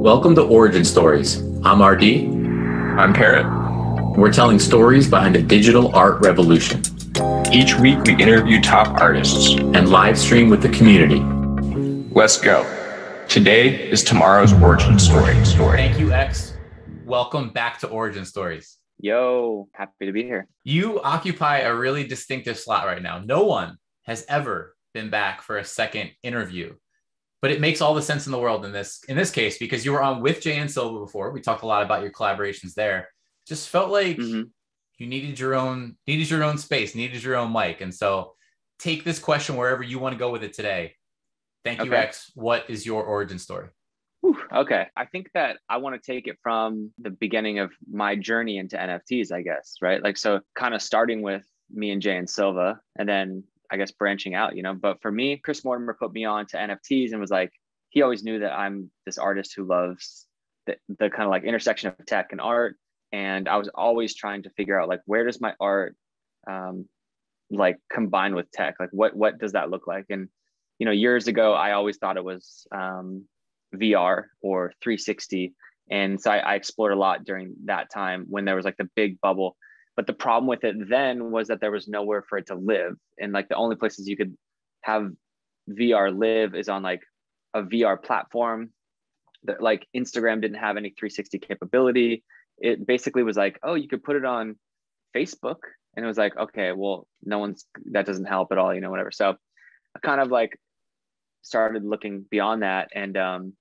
Welcome to Origin Stories. I'm RD. I'm Parrot. We're telling stories behind the digital art revolution. Each week we interview top artists and live stream with the community. Let's go. Today is tomorrow's origin story. ThankYouX. Welcome back to Origin Stories. Yo, happy to be here. You occupy a really distinctive slot right now. No one has ever been back for a second interview. But it makes all the sense in the world in this case, because you were on with Jay and Silva before. We talked a lot about your collaborations there. Just felt like you needed your own space, needed your own mic. And so take this question wherever you want to go with it today. ThankYouX. Okay. What is your origin story? Okay. I think that I want to take it from the beginning of my journey into NFTs, I guess, right? Like, so kind of starting with me and Jay and Silva, and then I guess branching out, but for me, Chris Mortimer put me on to NFTs and was like, he always knew that I'm this artist who loves the kind of like intersection of tech and art. And I was always trying to figure out like, where does my art like combine with tech? Like what does that look like? And, years ago, I always thought it was VR or 360. And so I explored a lot during that time when there was like the big bubble. But the problem with it then was that there was nowhere for it to live. And like the only places you could have VR live is on like a VR platform that like Instagram didn't have any 360 capability. It basically was like, oh, you could put it on Facebook. And it was like, okay, well, that doesn't help at all, whatever. So I kind of like started looking beyond that. And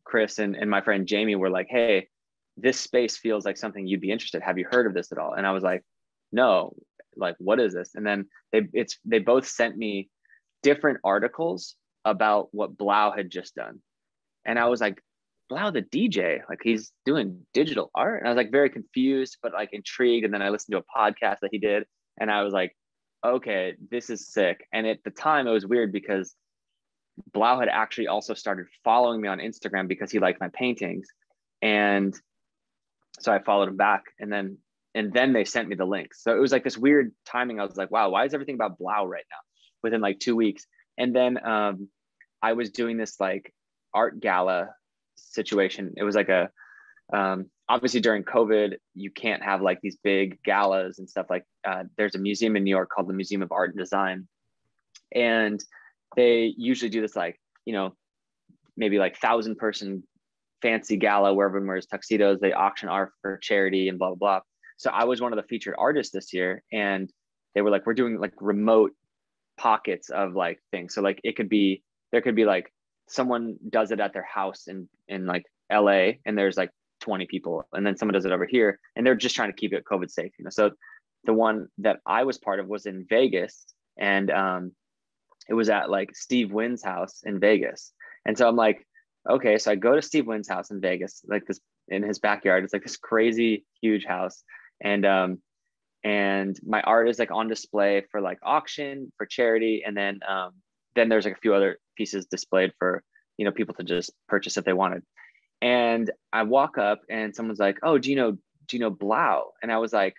Chris and my friend Jamie were like, hey, this space feels like something you'd be interested. Have you heard of this at all? And I was like, no, like, what is this? And then they both sent me different articles about what Blau had just done. And I was like, Blau, the DJ, like he's doing digital art. And I was like very confused, but like intrigued. And then I listened to a podcast that he did. And I was like, okay, this is sick. And at the time it was weird because Blau had actually also started following me on Instagram because he liked my paintings. And so I followed him back, and then they sent me the links. So it was like this weird timing. I was like, wow, why is everything about Blau right now within like 2 weeks? And then I was doing this like art gala situation. It was like obviously during COVID, you can't have like these big galas and stuff. Like there's a museum in New York called the Museum of Art and Design. And they usually do this like, maybe like 1,000-person fancy gala where everyone wears tuxedos. They auction art for charity and blah, blah, blah. So I was one of the featured artists this year. And they were like, we're doing like remote pockets of like things. So like there could be like someone does it at their house in like LA, and there's like 20 people. And then someone does it over here, and they're just trying to keep it COVID safe. So the one that I was part of was in Vegas, and it was at like Steve Wynn's house in Vegas. And so I'm like, okay, so I go to Steve Wynn's house in Vegas, like this in his backyard. It's like this crazy huge house. And my art is like on display for like auction, for charity. And then there's like a few other pieces displayed for, people to just purchase if they wanted. And I walk up and someone's like, oh, do you know Blau? And I was like,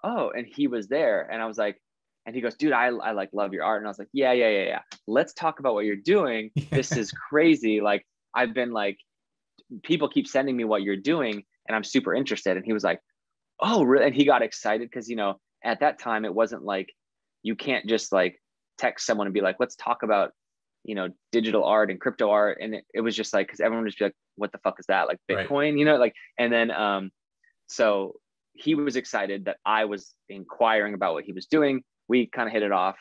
oh, and he was there. And I was like, and he goes, dude, I like love your art. And I was like, yeah. Let's talk about what you're doing. This is crazy. Like, I've been like, people keep sending me what you're doing and I'm super interested. And he was like, oh, really? And he got excited because, at that time, it wasn't like, you can't just like text someone and be like, let's talk about, digital art and crypto art. And it was just like, because everyone would just be like, what the fuck is that? Like Bitcoin, right. Like, and then, so he was excited that I was inquiring about what he was doing. We kind of hit it off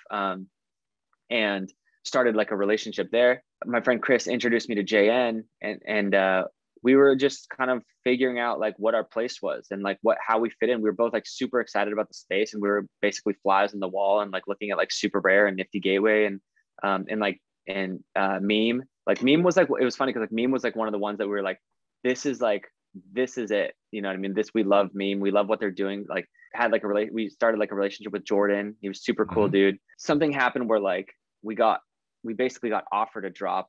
and started like a relationship there. My friend Chris introduced me to JN, and we were just kind of figuring out like what our place was and like how we fit in. We were both like super excited about the space, and we were basically flies on the wall and like looking at like Super Rare and NiftyGateway and Meme. Like Meme was like, it was funny because like Meme was like one of the ones that we were like, this is it. You know what I mean? We love Meme. We love what they're doing. Like we started like a relationship with Jordan. He was super cool, dude. Something happened where like we basically got offered a drop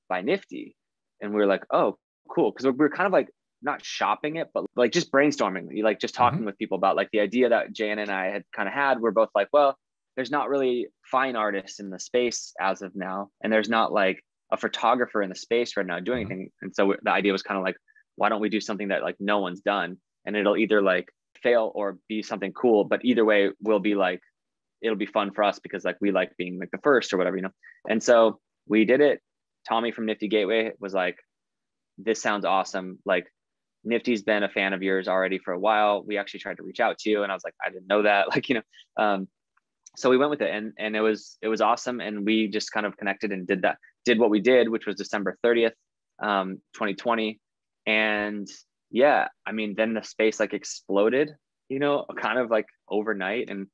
by Nifty, and we were like, oh, cool. Cause we were kind of like not shopping it, but like just brainstorming, like just talking with people about like the idea that Jan and I had kind of had. We're both like, well, there's not really fine artists in the space as of now. And there's not like a photographer in the space right now doing anything. And so the idea was kind of like, why don't we do something that like no one's done, and it'll either like fail or be something cool, but either way will be like, it'll be fun for us because like we like being like the first or whatever, you know. And so we did it. Tommy from NiftyGateway was like, this sounds awesome. Like, Nifty's been a fan of yours already for a while. We actually tried to reach out to you. And I was like, I didn't know that. Like, you know, so we went with it, and it was awesome. And we just kind of connected and did what we did, which was December 30th, 2020. And yeah, I mean, then the space like exploded, you know, kind of like overnight. And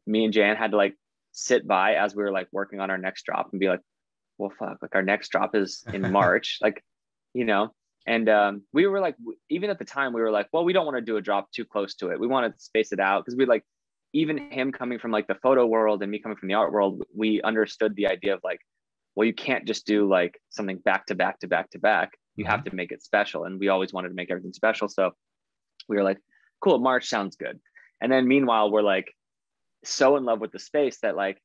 me and Jan had to like sit by as we were like working on our next drop and be like, well, fuck, like our next drop is in March, like, you know. And we were like, even at the time, we were like, well, we don't want to do a drop too close to it. We want to space it out because we like, even him coming from like the photo world and me coming from the art world, we understood the idea of like, well, you can't just do like something back to back to back to back. You have to make it special. And we always wanted to make everything special. So we were like, cool, March sounds good. And then meanwhile, we're like so in love with the space that like,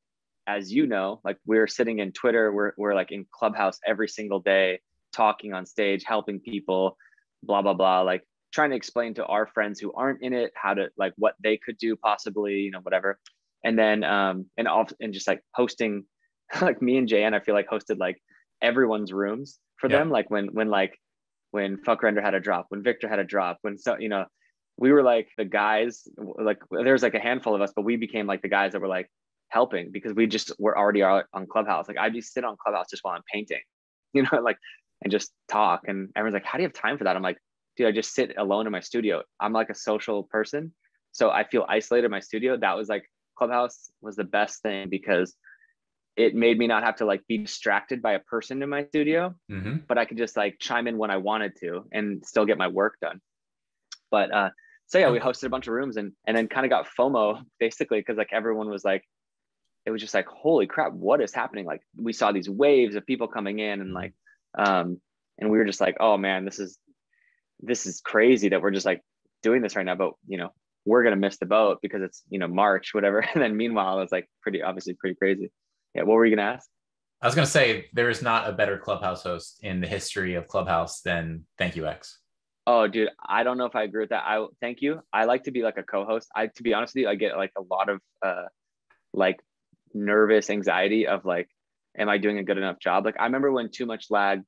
as you know, like we're sitting in Twitter, we're like in Clubhouse every single day, talking on stage, helping people, blah, blah, blah, like trying to explain to our friends who aren't in it, how to like what they could do possibly, you know, whatever. And then, and just like hosting, like me and Jan, I feel like hosted like everyone's rooms for them. Like when Fuck Render had a drop, when Victor had a drop, when, so, you know, we were like the guys, like there's like a handful of us, but we became like the guys that were like helping because we just were already out on Clubhouse. Like I'd be sit on Clubhouse just while I'm painting, you know, like, and just talk. And everyone's like, how do you have time for that? I'm like, dude, I just sit alone in my studio. I'm like a social person. So I feel isolated in my studio. That was like, Clubhouse was the best thing because it made me not have to like be distracted by a person in my studio, but I could just like chime in when I wanted to and still get my work done. But so yeah, we hosted a bunch of rooms and then kind of got FOMO basically because like everyone was like, it was just like, holy crap, what is happening? Like we saw these waves of people coming in and like, and we were just like, oh man, this is crazy that we're just like doing this right now, but you know, we're going to miss the boat because it's, you know, March, whatever. And then meanwhile, it's like obviously pretty crazy. Yeah. What were you going to ask? I was going to say, there is not a better Clubhouse host in the history of Clubhouse than ThankYouX. Oh, dude, I don't know if I agree with that. Thank you. I like to be like a co-host. To be honest with you, I get like a lot of like nervous anxiety of like, am I doing a good enough job? Like I remember when Too Much Lag,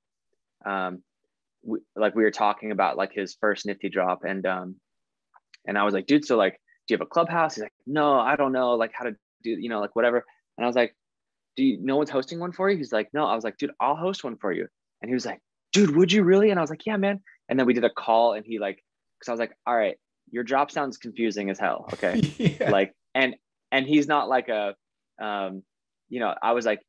we were talking about like his first Nifty drop, and I was like, dude, so like, do you have a Clubhouse? He's like, no, I don't know like how to do, you know, like whatever. And I was like, no one's hosting one for you? He's like, no. I was like, dude, I'll host one for you. And he was like, dude, would you really? And I was like, yeah, man. And then we did a call, and he like, because I was like, all right, your drop sounds confusing as hell. Okay. Yeah. Like, and he's not like a, you know, I was like,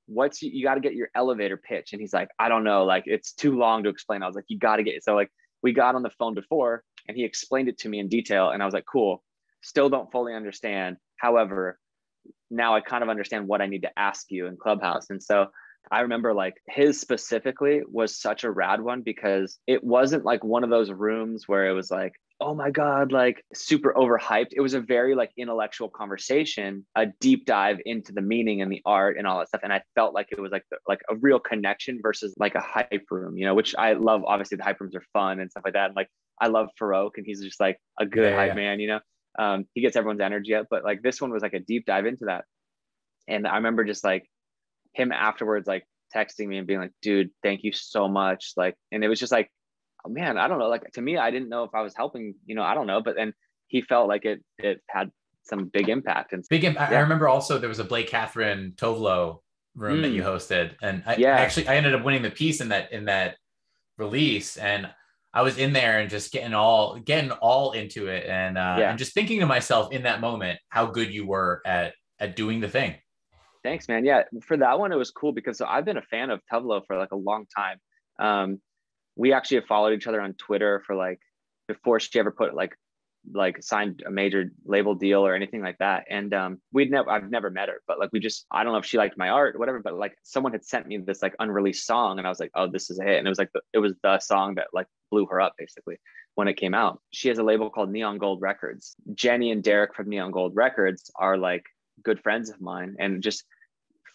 you got to get your elevator pitch. And he's like, I don't know. Like, it's too long to explain. I was like, you got to get it. So like, we got on the phone before and he explained it to me in detail. And I was like, cool. Still don't fully understand. However, now I kind of understand what I need to ask you in Clubhouse. And so I remember like his specifically was such a rad one because it wasn't like one of those rooms where it was like, oh my God, like super overhyped. It was a very like intellectual conversation, a deep dive into the meaning and the art and all that stuff. And I felt like it was like a real connection versus like a hype room, you know, which I love. Obviously the hype rooms are fun and stuff like that. And like, I love Farouk and he's just like a good hype man, you know, he gets everyone's energy up, but like this one was like a deep dive into that. And I remember just like him afterwards, like texting me and being like, dude, thank you so much. Like, and it was just like, oh, man, I don't know. Like to me, I didn't know if I was helping, you know, I don't know, but then he felt like it had some big impact. And I remember also there was a Blake Catherine Tove Lo room that you hosted. And I ended up winning the piece in that release. And I was in there and just getting all into it. And just thinking to myself in that moment, how good you were at doing the thing. Thanks, man. Yeah. For that one, it was cool because I've been a fan of Tove Lo for like a long time. We actually have followed each other on Twitter for like before she ever put like signed a major label deal or anything like that. And I've never met her, but like I don't know if she liked my art or whatever, but like someone had sent me this like unreleased song and I was like, oh, this is a hit. And it was like it was the song that like blew her up basically when it came out. She has a label called Neon Gold Records. Jenny and Derek from Neon Gold Records are like good friends of mine and just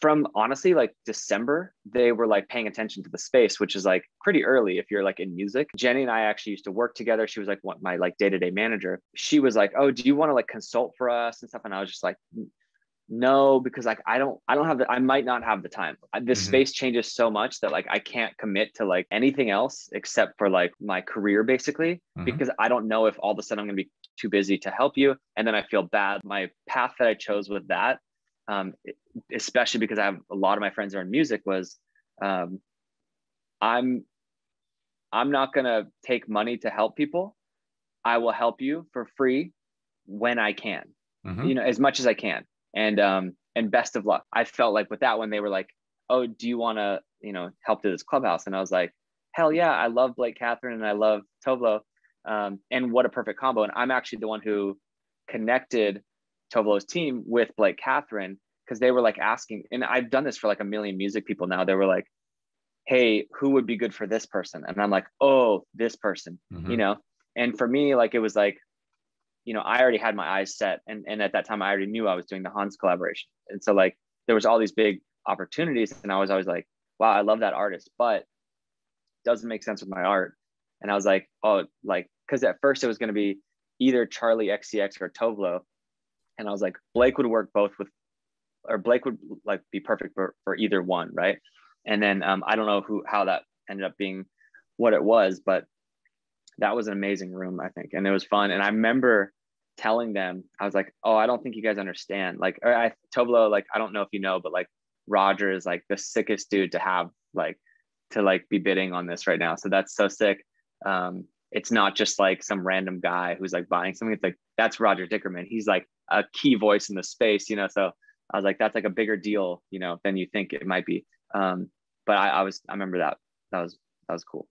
from honestly like December, they were like paying attention to the space, which is like pretty early if you're like in music. Jenny and I actually used to work together. She was like my like day-to-day manager. She was like, oh, do you want to like consult for us and stuff? And I was just like, no, because like I don't have I might not have the time. This space changes so much that like I can't commit to like anything else except for like my career basically, because I don't know if all of a sudden I'm gonna be too busy to help you. And then I feel bad. My path that I chose with that, especially because I have a lot of my friends are in music, was I'm not gonna take money to help people. I will help you for free when I can, you know, as much as I can. And best of luck. I felt like with that one, they were like, oh, do you want to, you know, help to this Clubhouse? And I was like, hell yeah, I love Blake Catherine and I love Tove Lo. And what a perfect combo. And I'm actually the one who connected Tove Lo's team with Blake Catherine, because they were like asking, and I've done this for like a million music people now. They were like, hey, who would be good for this person? And I'm like, oh, this person, you know? And for me, like, it was like, you know, I already had my eyes set. And at that time, I already knew I was doing the Hans collaboration. And so like, there was all these big opportunities. And I was always like, wow, I love that artist, but it doesn't make sense with my art. And I was like, oh, like, because at first it was going to be either Charlie XCX or Tove Lo. And I was like, Blake would work both with, or Blake would like be perfect for either one. Right. And then I don't know how that ended up being what it was, but that was an amazing room, I think. And it was fun. And I remember telling them, I was like, oh, I don't think you guys understand. Like, Tove Lo, like, I don't know if you know, but like Roger is like the sickest dude to have, like, to like be bidding on this right now. So that's so sick. It's not just like some random guy who's like buying something. It's like, that's Roger Dickerman. He's like a key voice in the space, you know? So I was like, that's like a bigger deal, you know, than you think it might be. But I remember that was cool.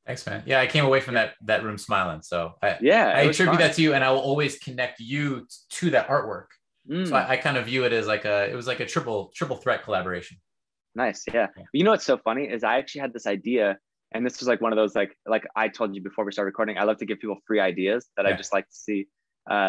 Thanks, man. Yeah, I came away from that room smiling. So I attribute fun. that to you, and I will always connect you to that artwork. So I kind of view it as like it was like a triple threat collaboration. Nice, yeah. You know what's so funny is I actually had this idea, and this was like one of those like I told you before we started recording. I love to give people free ideas that I just like to see.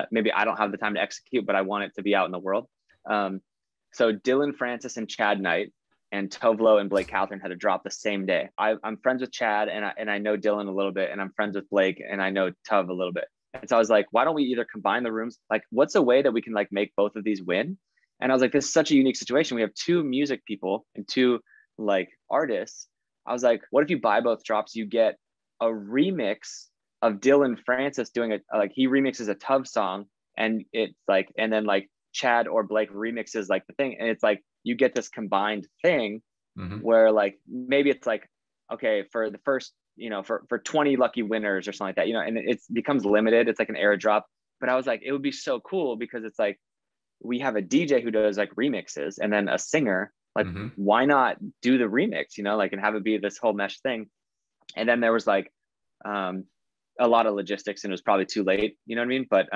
Maybe I don't have the time to execute, but I want it to be out in the world. So Dylan Francis and Chad Knight and Tove Lo and Blake Catherine had to drop the same day. I'm friends with Chad and I know Dylan a little bit, and I'm friends with Blake and I know Tove a little bit. And so I was like, why don't we either combine the rooms? Like, what's a way that we can like make both of these win? And I was like, this is such a unique situation. We have two music people and two like artists. I was like, what if you buy both drops? You get a remix of Dylan Francis doing he remixes a Tove song, and it's like, and then like Chad or Blake remixes like the thing, and it's like you get this combined thing where like maybe it's like, okay, for the first, you know, for 20 lucky winners or something like that, you know, and it becomes limited. It's like an airdrop. But I was like, it would be so cool because it's like we have a DJ who does like remixes and then a singer. Like, why not do the remix, you know, like, and have it be this whole mesh thing. And then there was like a lot of logistics, and it was probably too late, you know what I mean? But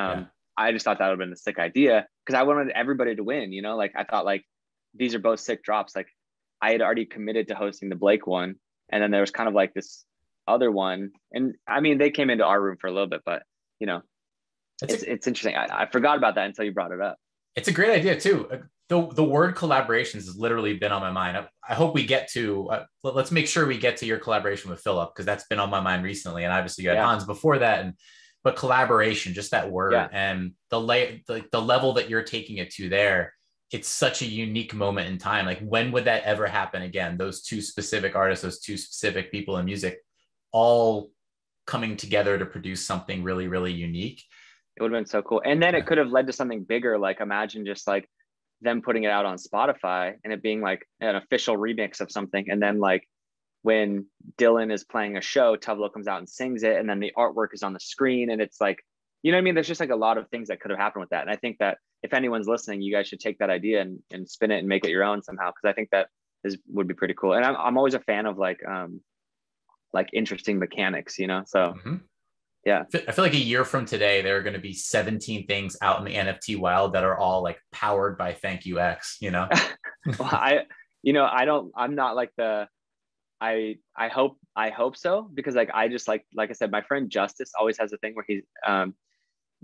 I just thought that would have been a sick idea because I wanted everybody to win, you know, like I thought like these are both sick drops. Like I had already committed to hosting the Blake one. And then there was kind of like this other one. And I mean, they came into our room for a little bit, but you know, it's interesting. I forgot about that until you brought it up. It's a great idea too. The word collaborations has literally been on my mind. I hope we get to, let's make sure we get to your collaboration with Philip, because that's been on my mind recently. And obviously you had Hans before that. But collaboration, just that word and the level that you're taking it to there, it's such a unique moment in time. Like, when would that ever happen again? Those two specific artists, those two specific people in music, all coming together to produce something really, really unique. It would have been so cool. And then it could have led to something bigger. Like, imagine just like them putting it out on Spotify and it being like an official remix of something. And then like when Dylan is playing a show, Tove Lo comes out and sings it. And then the artwork is on the screen. And it's like, you know what I mean? There's just like a lot of things that could have happened with that. And I think that if anyone's listening, you guys should take that idea and spin it and make it your own somehow. Cause I think that would be pretty cool. And I'm always a fan of like interesting mechanics, you know? So yeah. I feel like a year from today, there are going to be 17 things out in the NFT wild that are all like powered by ThankYouX, you know? Well, I'm not like I hope so, because like I just like I said, my friend Justice always has a thing where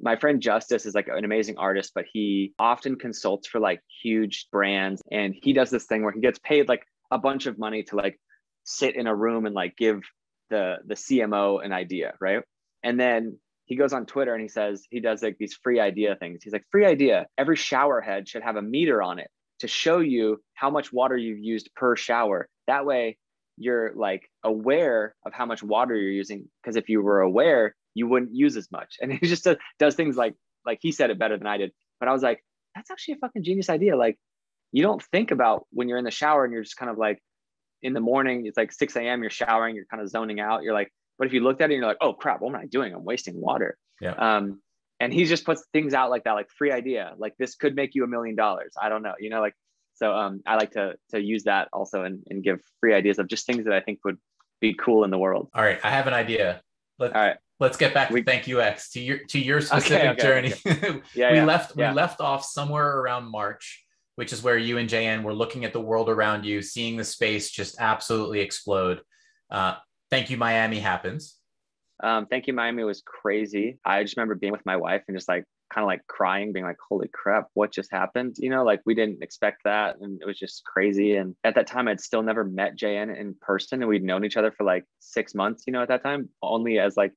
my friend Justice is like an amazing artist, but he often consults for like huge brands. And he does this thing where he gets paid like a bunch of money to like sit in a room and like give the CMO an idea, right? And then he goes on Twitter and he says, he does like these free idea things. He's like, free idea, every shower head should have a meter on it to show you how much water you've used per shower. That way you're like aware of how much water you're using. Because if you were aware, you wouldn't use as much. And he just does things like he said it better than I did. But I was like, that's actually a fucking genius idea. Like, you don't think about when you're in the shower and you're just kind of like, in the morning, it's like 6 a.m., you're showering, you're kind of zoning out. You're like, but if you looked at it and you're like, oh crap, what am I doing? I'm wasting water. Yeah. And he just puts things out like that, like free idea, like this could make you $1 million. I don't know, you know, like, so I like to use that also and give free ideas of just things that I think would be cool in the world. All right. I have an idea. Let's get back to ThankYouX, to your specific journey. Okay. We left off somewhere around March, which is where you and JN were looking at the world around you, seeing the space just absolutely explode. Thank You Miami happens. Thank You Miami was crazy. I just remember being with my wife and just like kind of like crying, being like, holy crap, what just happened? You know, like we didn't expect that. And it was just crazy. And at that time, I'd still never met JN in person. And we'd known each other for like 6 months, you know, at that time, only as like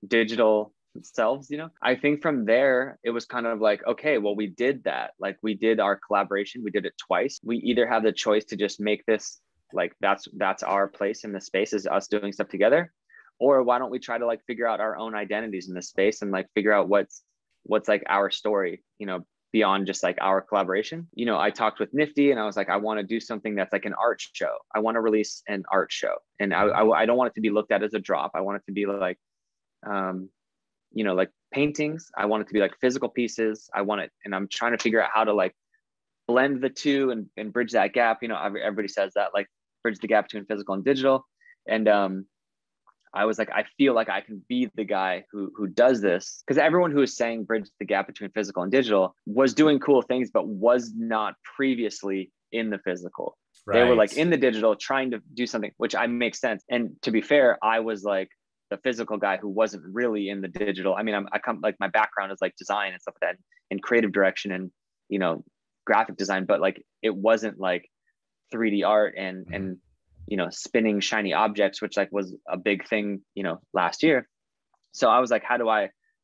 digital selves, you know. I think from there it was kind of like, okay, well, we did that, like we did our collaboration, we did it twice. We either have the choice to just make this like that's our place in the space, is us doing stuff together, or why don't we try to like figure out our own identities in this space and like figure out what's like our story, you know, beyond just like our collaboration. You know, I talked with Nifty and I was like, I want to do something that's like an art show. I want to release an art show, and I don't want it to be looked at as a drop. I want it to be like you know, like paintings. I want it to be like physical pieces. I want it, and I'm trying to figure out how to like blend the two and bridge that gap. You know, everybody says that, like bridge the gap between physical and digital. And I was like, I feel like I can be the guy who does this, because everyone who is saying bridge the gap between physical and digital was doing cool things, but was not previously in the physical. Right. They were like in the digital trying to do something, which I make sense. And to be fair, I was like the physical guy who wasn't really in the digital. I mean, I come like my background is like design and stuff like that, and creative direction and, you know, graphic design, but like it wasn't like 3D art and you know, spinning shiny objects, which like was a big thing, you know, last year. So I was like,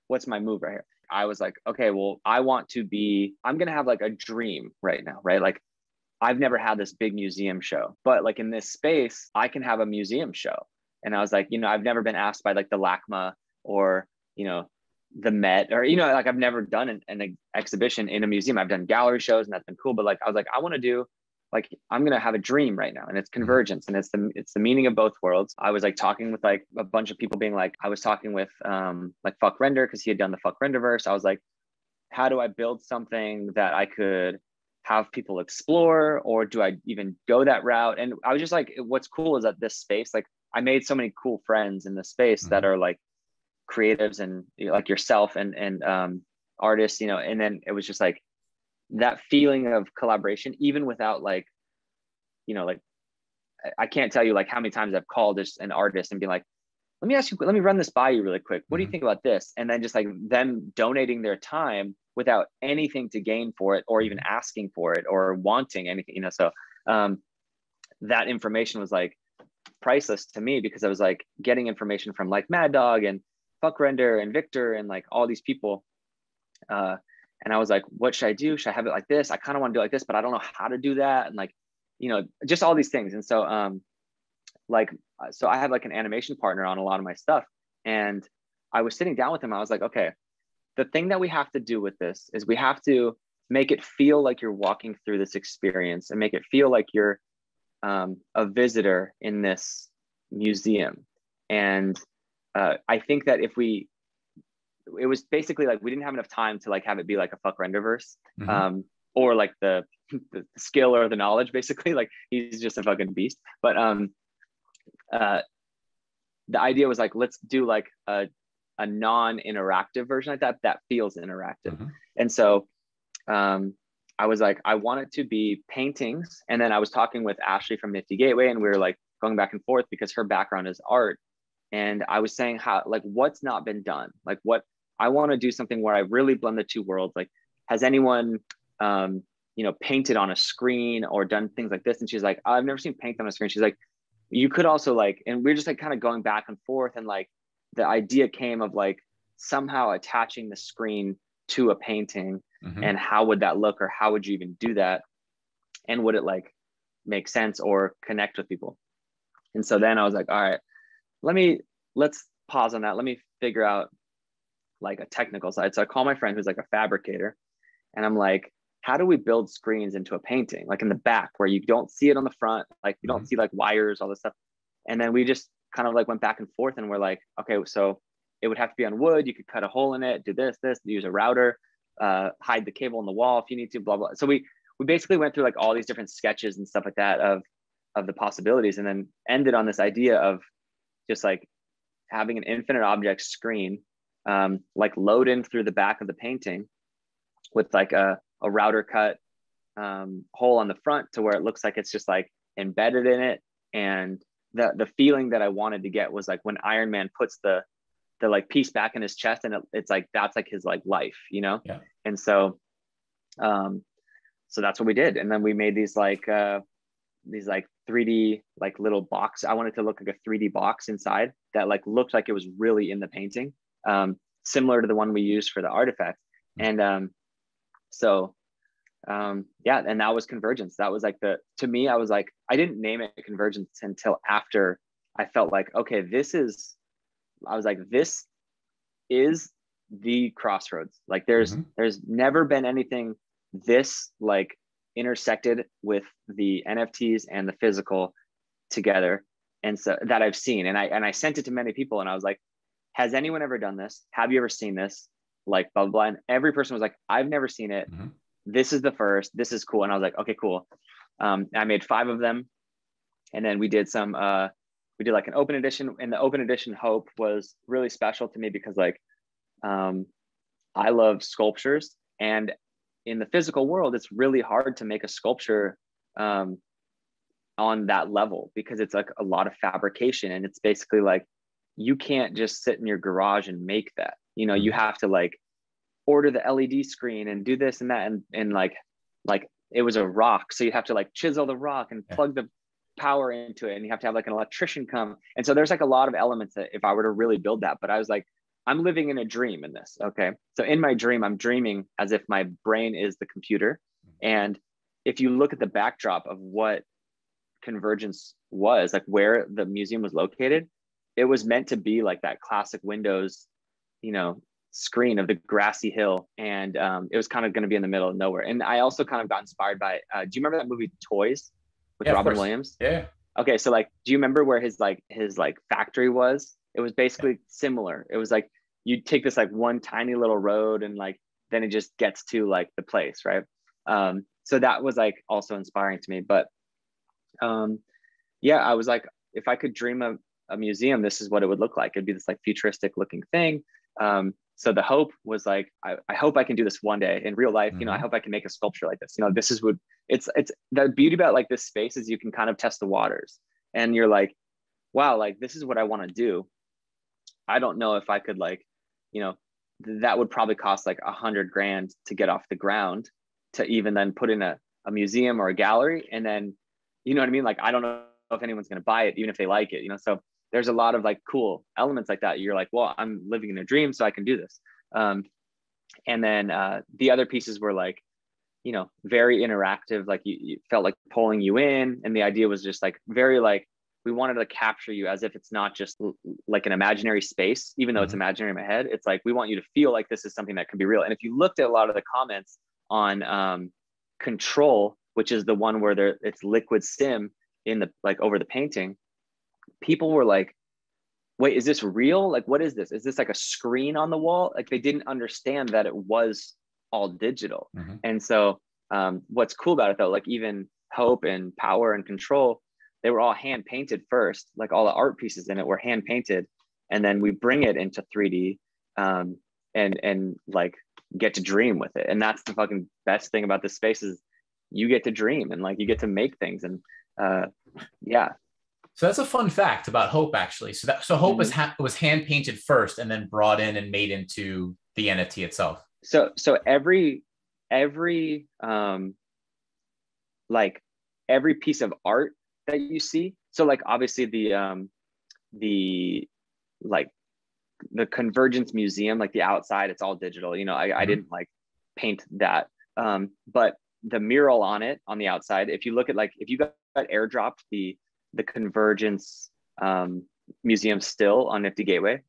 what's my move right here? I was like, okay, well, I'm going to have like a dream right now, right? Like I've never had this big museum show, but like in this space, I can have a museum show. And I was like, you know, I've never been asked by like the LACMA or, you know, the Met, or, you know, like I've never done an exhibition in a museum. I've done gallery shows and that's been cool. But like, I was like, I want to do, like, I'm going to have a dream right now, and it's convergence, and it's the meaning of both worlds. I was like talking with like a bunch of people, being like, I was talking with like Fuck Render, because he had done the Fuck Renderverse. I was like, how do I build something that I could have people explore, or do I even go that route? And I was just like, what's cool is that this space, like I made so many cool friends in this space that are like creatives and, you know, like yourself and artists, you know, and then it was just like that feeling of collaboration, even without like, you know, like I can't tell you like how many times I've called just an artist and be like, let me run this by you really quick. What do you think about this? And then just like them donating their time without anything to gain for it, or even asking for it or wanting anything, you know? So that information was like priceless to me, because I was like getting information from like Mad Dog and Fuck Render and Victor and like all these people. And I was like, what should I do? Should I have it like this? I kind of want to do it like this, but I don't know how to do that. And like, you know, just all these things. And so, so I have like an animation partner on a lot of my stuff. And I was sitting down with him. I was like, okay, the thing that we have to do with this is we have to make it feel like you're walking through this experience, and make it feel like you're a visitor in this museum. And I think that it was basically like we didn't have enough time to like have it be like a Fuck Renderverse, or like the skill or the knowledge, basically. Like he's just a fucking beast. But the idea was like, let's do like a non-interactive version like that feels interactive. And so I was like, I want it to be paintings. And then I was talking with Ashley from NiftyGateway, and we were like going back and forth because her background is art. And I was saying how, like, what's not been done? Like, what I want to do something where I really blend the two worlds. Like, has anyone, painted on a screen or done things like this? And she's like, I've never seen paint on a screen. She's like, you could also like, and we're just like kind of going back and forth. And like, the idea came of like somehow attaching the screen to a painting, and how would that look, or how would you even do that? And would it like make sense or connect with people? And so then I was like, all right, let's pause on that. Let me figure out like a technical side. So I call my friend who's like a fabricator, and I'm like, how do we build screens into a painting, like in the back where you don't see it on the front, like you don't see like wires, all this stuff. And then we just kind of like went back and forth, and we're like, okay, so it would have to be on wood. You could cut a hole in it, do this, use a router, hide the cable in the wall if you need to, blah, blah. So we basically went through like all these different sketches and stuff like that of the possibilities, and then ended on this idea of just like having an infinite object screen, like load in through the back of the painting with like a router cut hole on the front to where it looks like it's just like embedded in it. And the feeling that I wanted to get was like when Iron Man puts the like piece back in his chest, and it's like, that's like his like life, you know? Yeah. And so, so that's what we did. And then we made these like 3D, like little box. I wanted to look like a 3D box inside that like looked like it was really in the painting, similar to the one we used for the Artifex. And yeah, and that was Convergence. That was like to me, I was like, I didn't name it Convergence until after I felt like, okay, this is the crossroads. Like there's never been anything this like intersected with the NFTs and the physical together. And so that I've seen, and I sent it to many people, and I was like, has anyone ever done this? Have you ever seen this? Like blah, blah, blah. And every person was like, I've never seen it. This is the first, this is cool. And I was like, okay, cool. I made 5 of them. And then we did like an open edition, and the open edition Hope was really special to me because like, I love sculptures, and in the physical world, it's really hard to make a sculpture on that level because it's like a lot of fabrication, and it's basically like, you can't just sit in your garage and make that, you know, you have to like order the LED screen and do this and that. And like it was a rock. So you have to like chisel the rock and plug the power into it. And you have to have like an electrician come. And so there's like a lot of elements that if I were to really build that, but I was like, I'm living in a dream in this. Okay. So in my dream, I'm dreaming as if my brain is the computer. And if you look at the backdrop of what Convergence was, like where the museum was located, it was meant to be like that classic Windows, you know, screen of the grassy hill. And it was kind of going to be in the middle of nowhere. And I also kind of got inspired by, do you remember that movie Toys with Robin Williams? Yeah. Okay. So like, do you remember where his factory was? It was basically similar. It was like, you'd take this like one tiny little road, and like, then it just gets to like the place. Right. So that was like also inspiring to me, but yeah, I was like, if I could dream of a museum, this is what it would look like. It'd be this like futuristic looking thing. So the hope was like, I hope I can do this one day in real life. You know, I hope I can make a sculpture like this. You know, this is what it's the beauty about like this space is you can kind of test the waters, and you're like, wow, like this is what I want to do. I don't know if I could like, you know, that would probably cost like $100,000 to get off the ground to even then put in a museum or a gallery. And then, you know what I mean? Like, I don't know if anyone's going to buy it, even if they like it, you know? So there's a lot of like cool elements like that. You're like, well, I'm living in a dream, so I can do this. And then the other pieces were like, you know, very interactive. Like you felt like pulling you in. And the idea was just like, very like, we wanted to capture you as if it's not just like an imaginary space, even though it's imaginary in my head. It's like, we want you to feel like this is something that can be real. And if you looked at a lot of the comments on Control, which is the one where it's liquid sim in the, like over the painting, people were like, wait, is this real? Like, what is this? Is this like a screen on the wall? Like they didn't understand that it was all digital. And so what's cool about it though, like even Hope and Power and Control, they were all hand painted first, like all the art pieces in it were hand painted. And then we bring it into 3D and like get to dream with it. And that's the fucking best thing about this space is you get to dream and like you get to make things. And yeah. So that's a fun fact about Hope, actually. So Hope was hand painted first and then brought in and made into the NFT itself? So every like every piece of art that you see. So like obviously the like the Convergence Museum, like the outside, it's all digital. You know, I didn't like paint that. But the mural on it on the outside, if you look at like if you got airdropped the Convergence museum still on NiftyGateway,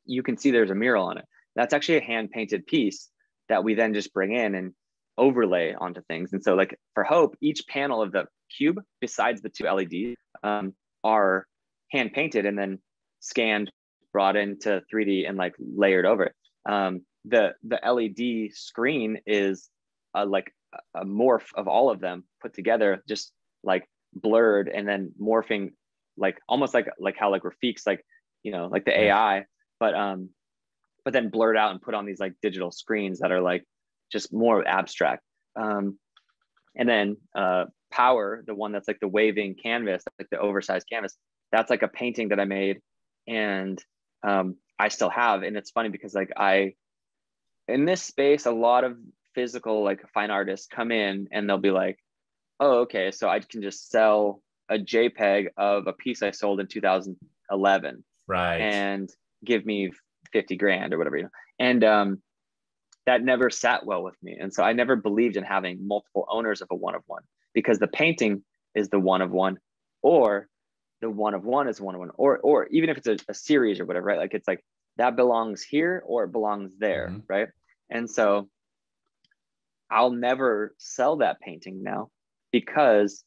you can see there's a mural on it. That's actually a hand painted piece that we then just bring in and overlay onto things. And so like for Hope, each panel of the cube, besides the two LEDs, are hand painted and then scanned, brought into 3D and like layered over it. The LED screen is like a morph of all of them put together, just like blurred and then morphing, like almost like how like Rafiq's like, you know, like the AI, but then blurred out and put on these like digital screens that are like just more abstract. And then Power, the one that's like the waving canvas, like the oversized canvas, that's like a painting that I made and I still have. And it's funny because like in this space, a lot of physical like fine artists come in and they'll be like, oh, okay, so I can just sell a JPEG of a piece I sold in 2011, right, and give me 50 grand or whatever, you know. And that never sat well with me. And so I never believed in having multiple owners of a one of one, because the painting is the one of one, or the one of one is one of one, or even if it's a series or whatever, right? Like it's like that belongs here or it belongs there, right? And so I'll never sell that painting now, because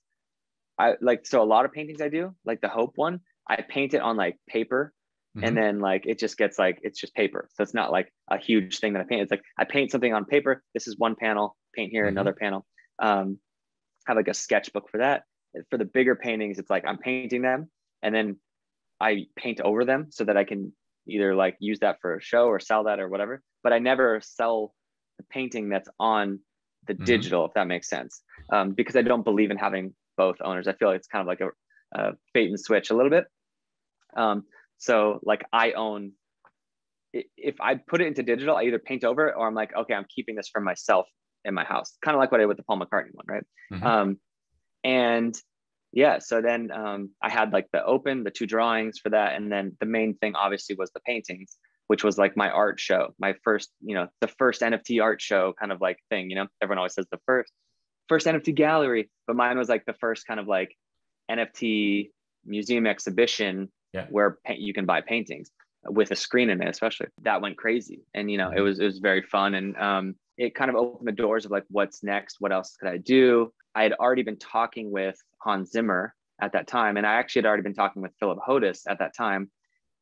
I like, so a lot of paintings I do, like the Hope one, I paint it on like paper, and then like it just gets like, it's just paper. So it's not like a huge thing that I paint. It's like I paint something on paper. This is one panel, paint here, another panel. Have like a sketchbook for that. For the bigger paintings, it's like I'm painting them and then I paint over them so that I can either like use that for a show or sell that or whatever. But I never sell the painting that's on the digital, if that makes sense, because I don't believe in having both owners. I feel like it's kind of like a bait and switch a little bit. So like I own, if I put it into digital, I either paint over it or I'm like, okay, I'm keeping this for myself in my house. Kind of like what I did with the Paul McCartney one, right? And yeah, so then I had like the two drawings for that. And then the main thing obviously was the paintings, which was like my art show, my first, you know, the first NFT art show kind of like thing, you know, everyone always says the first NFT gallery, but mine was like the first kind of like NFT museum exhibition where you can buy paintings with a screen in it, especially. That went crazy. And, you know, it was very fun. And it kind of opened the doors of like, what's next? What else could I do? I had already been talking with Zimmer at that time. And I actually had already been talking with Philip Hodas at that time.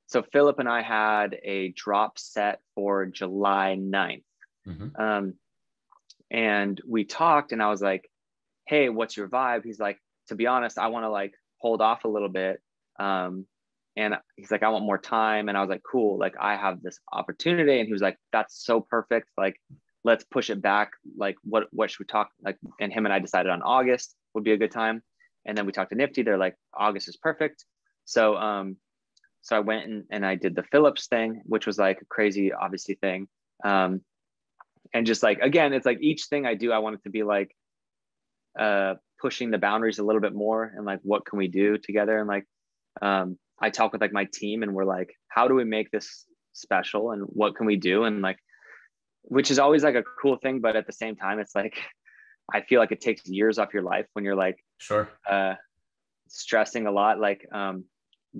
So Philip and I had a drop set for July 9th. And we talked and I was like, hey, what's your vibe? He's like, to be honest, I want to like hold off a little bit. And he's like, I want more time. And I was like, cool, like I have this opportunity. And he was like, that's so perfect. Like, let's push it back. Like, what should we talk? Like, and him and I decided on August would be a good time. And then we talked to Nifty. They're like, August is perfect. So, so I went and I did the Phillips thing, which was like a crazy, obviously thing. And just like, again, it's like each thing I do, I want it to be like, pushing the boundaries a little bit more. And like, what can we do together? And like, I talk with like my team and we're like, how do we make this special? And what can we do? And like, which is always like a cool thing. But at the same time, it's like, I feel like it takes years off your life when you're like, stressing a lot. Like,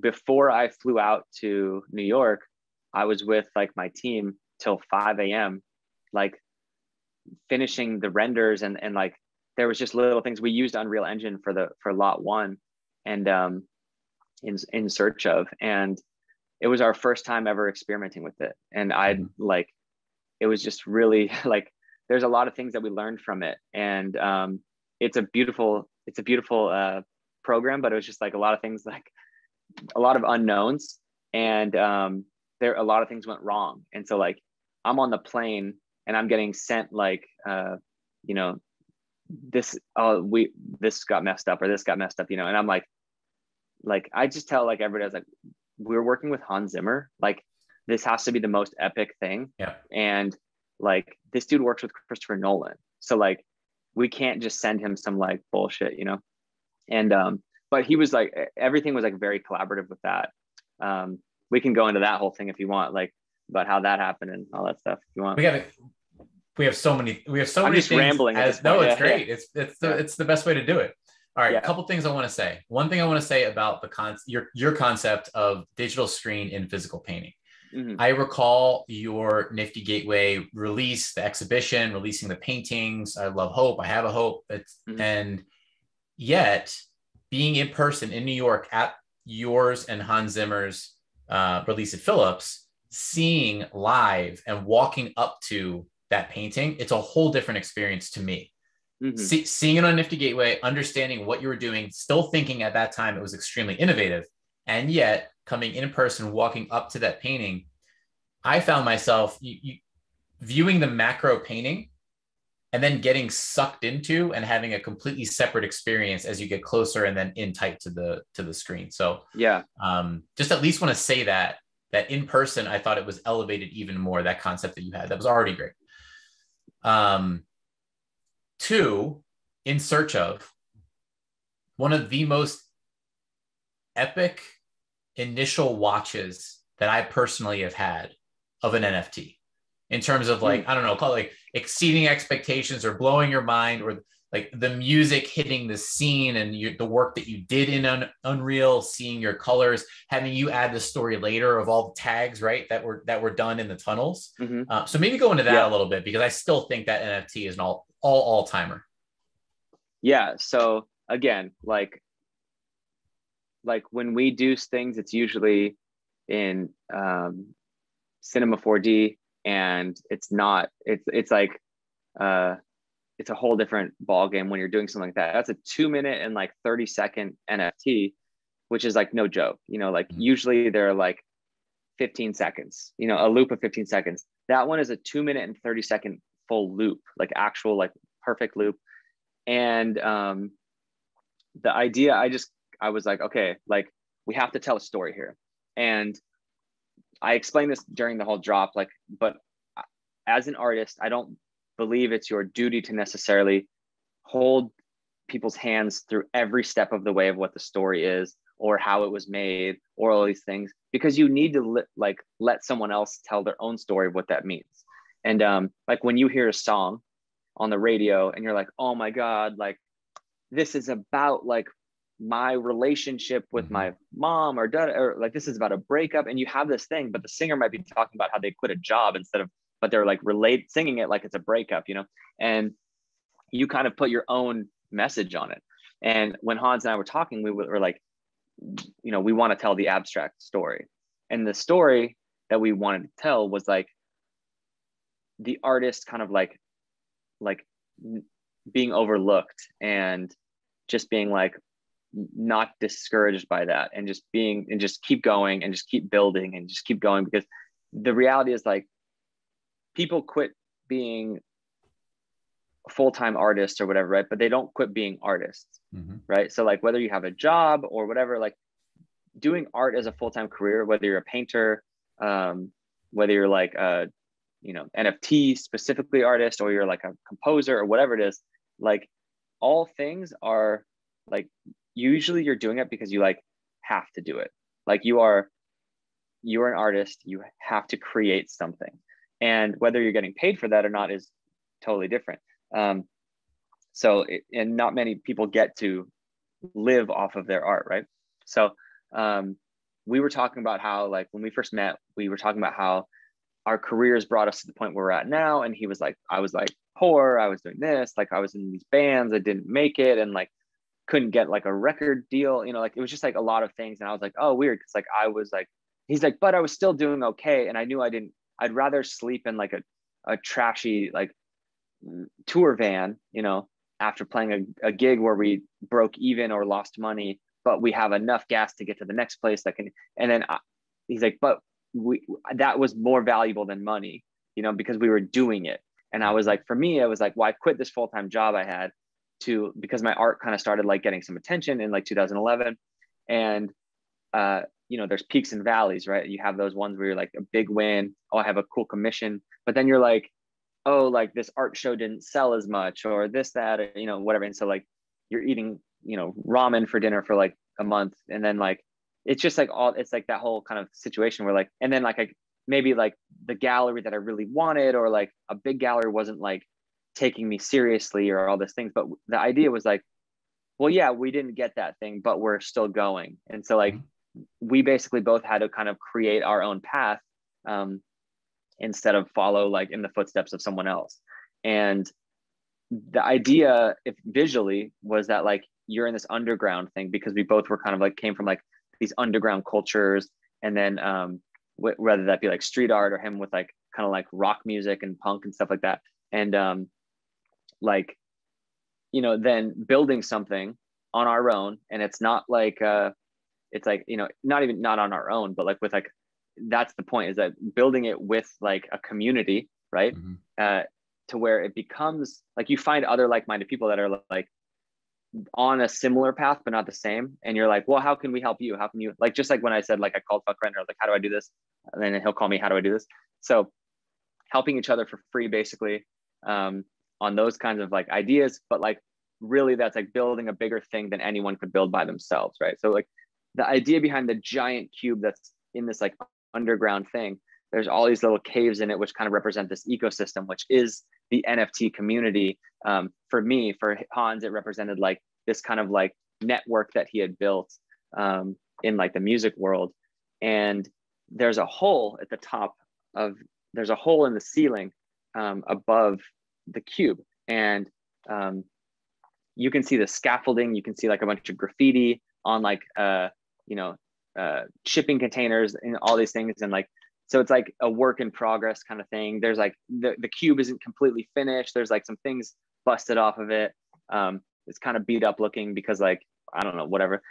before I flew out to New York, I was with like my team till 5 a.m., like finishing the renders and like, there was just little things. We used Unreal Engine for lot one and, in search of, and it was our first time ever experimenting with it. And I'd like, it was just really like, there's a lot of things that we learned from it. And it's a beautiful program, but it was just like a lot of things, like a lot of unknowns. And there, a lot of things went wrong. And so like, I'm on the plane and I'm getting sent like, you know, this got messed up or this got messed up, you know? And I'm like, I just tell like everybody, I was like, we're working with Hans Zimmer. Like this has to be the most epic thing. Yeah. And like, this dude works with Christopher Nolan. So like, we can't just send him some like bullshit, you know? And, but he was like, everything was like very collaborative with that. We can go into that whole thing if you want, like about how that happened and all that stuff if you want. We have so many I'm things. just rambling. No, it's great. It's the best way to do it. All right, a couple things I want to say. One thing I want to say about your concept of digital screen in physical painting. Mm-hmm. I recall your NiftyGateway release, the exhibition, releasing the paintings. I love Hope. I have a Hope. And yet being in person in New York at yours and Hans Zimmer's release at Phillips, seeing live and walking up to that painting, it's a whole different experience to me. Mm-hmm. Seeing it on NiftyGateway, understanding what you were doing, still thinking at that time it was extremely innovative, and yet coming in person, walking up to that painting, I found myself viewing the macro painting and then getting sucked into and having a completely separate experience as you get closer and then in tight to the screen. So yeah, just at least want to say that in person, I thought it was elevated even more, that concept that you had. That was already great. Two, In Search Of, one of the most epic initial watches that I personally have had of an NFT in terms of like, I don't know, call it like exceeding expectations or blowing your mind, or like the music hitting the scene and the work that you did in Unreal, seeing your colors, having you add the story later of all the tags, right, that were done in the tunnels. Mm-hmm. So maybe go into that a little bit, because I still think that NFT is an all-timer. Yeah. So again, like when we do things, it's usually in Cinema 4D, and it's like it's a whole different ball game when you're doing something like that. That's a 2-minute and like 30-second NFT, which is like no joke. You know, like usually they're like 15 seconds. You know, a loop of 15 seconds. That one is a 2-minute and 30-second full loop, like actual like perfect loop. And the idea, I was like, okay, like we have to tell a story here. And I explained this during the whole drop, like, but as an artist, I don't believe it's your duty to necessarily hold people's hands through every step of the way of what the story is or how it was made or all these things, because you need to let someone else tell their own story of what that means. And like when you hear a song on the radio and you're like, oh my God, like this is about like my relationship with my mom or like this is about a breakup, and you have this thing, but the singer might be talking about how they quit a job but they're like singing it like it's a breakup, you know, and you kind of put your own message on it. And when Hans and I were talking, we were like, you know, we want to tell the abstract story, and the story that we wanted to tell was like the artist kind of like being overlooked and just being like not discouraged by that, and just keep going and just keep building and just keep going, because the reality is like people quit being full-time artists or whatever, right? But they don't quit being artists, right? So like whether you have a job or whatever, like doing art as a full-time career, whether you're a painter, whether you're like a, you know, NFT specifically artist, or you're like a composer or whatever it is, like all things are like, usually you're doing it because you like have to do it. Like you're an artist, you have to create something. And whether you're getting paid for that or not is totally different. And not many people get to live off of their art, right? So we were talking about how, like, when we first met, we were talking about how our careers brought us to the point where we're at now. And he was like, I was like poor, I was doing this, like I was in these bands, I didn't make it, and like couldn't get like a record deal, you know, like it was just like a lot of things. And I was like, oh, weird. Cause like I was like, he's like, but I was still doing okay. And I knew I'd rather sleep in like a trashy like tour van, you know, after playing a gig where we broke even or lost money, but we have enough gas to get to the next place that can, and then he's like, but that was more valuable than money, you know, because we were doing it. And I was like, for me, I was like, well, I quit this full-time job I had because my art kind of started like getting some attention in like 2011. And there's peaks and valleys, right? You have those ones where you're like a big win. Oh, I have a cool commission. But then you're like, oh, like this art show didn't sell as much or this, that, or, whatever. And so like you're eating, ramen for dinner for like a month. And then like, it's just like it's like that whole kind of situation where like, and then like maybe like the gallery that I really wanted, or like a big gallery wasn't like taking me seriously or all these things. But the idea was like, well, yeah, we didn't get that thing, but we're still going. And so like, we basically both had to kind of create our own path instead of follow like in the footsteps of someone else. And the idea, if visually, was that like you're in this underground thing because we both were kind of like came from like these underground cultures, and then whether that be like street art or him with like kind of like rock music and punk and stuff like that, and like then building something on our own. And it's not like it's like not on our own, but like with like, that's the point, is that building it with like a community, right? To where it becomes like you find other like-minded people that are like on a similar path but not the same, and you're like, well, how can we help you? How can you, like, just like when I said like I called Fuck Render, like, how do I do this? And then he'll call me, how do I do this? So helping each other for free basically on those kinds of like ideas, but like really that's like building a bigger thing than anyone could build by themselves, right? So like the idea behind the giant cube that's in this like underground thing, there's all these little caves in it which kind of represent this ecosystem, which is the NFT community. For me, for Hans, it represented like this kind of like network that he had built in like the music world. And there's a hole at the top of, there's a hole in the ceiling above the cube. And you can see the scaffolding, you can see like a bunch of graffiti on like, shipping containers and all these things. And like, so it's like a work in progress kind of thing. There's like the cube isn't completely finished. There's like some things busted off of it. It's kind of beat up looking because like, I don't know, whatever.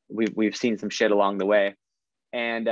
We've seen some shit along the way. And,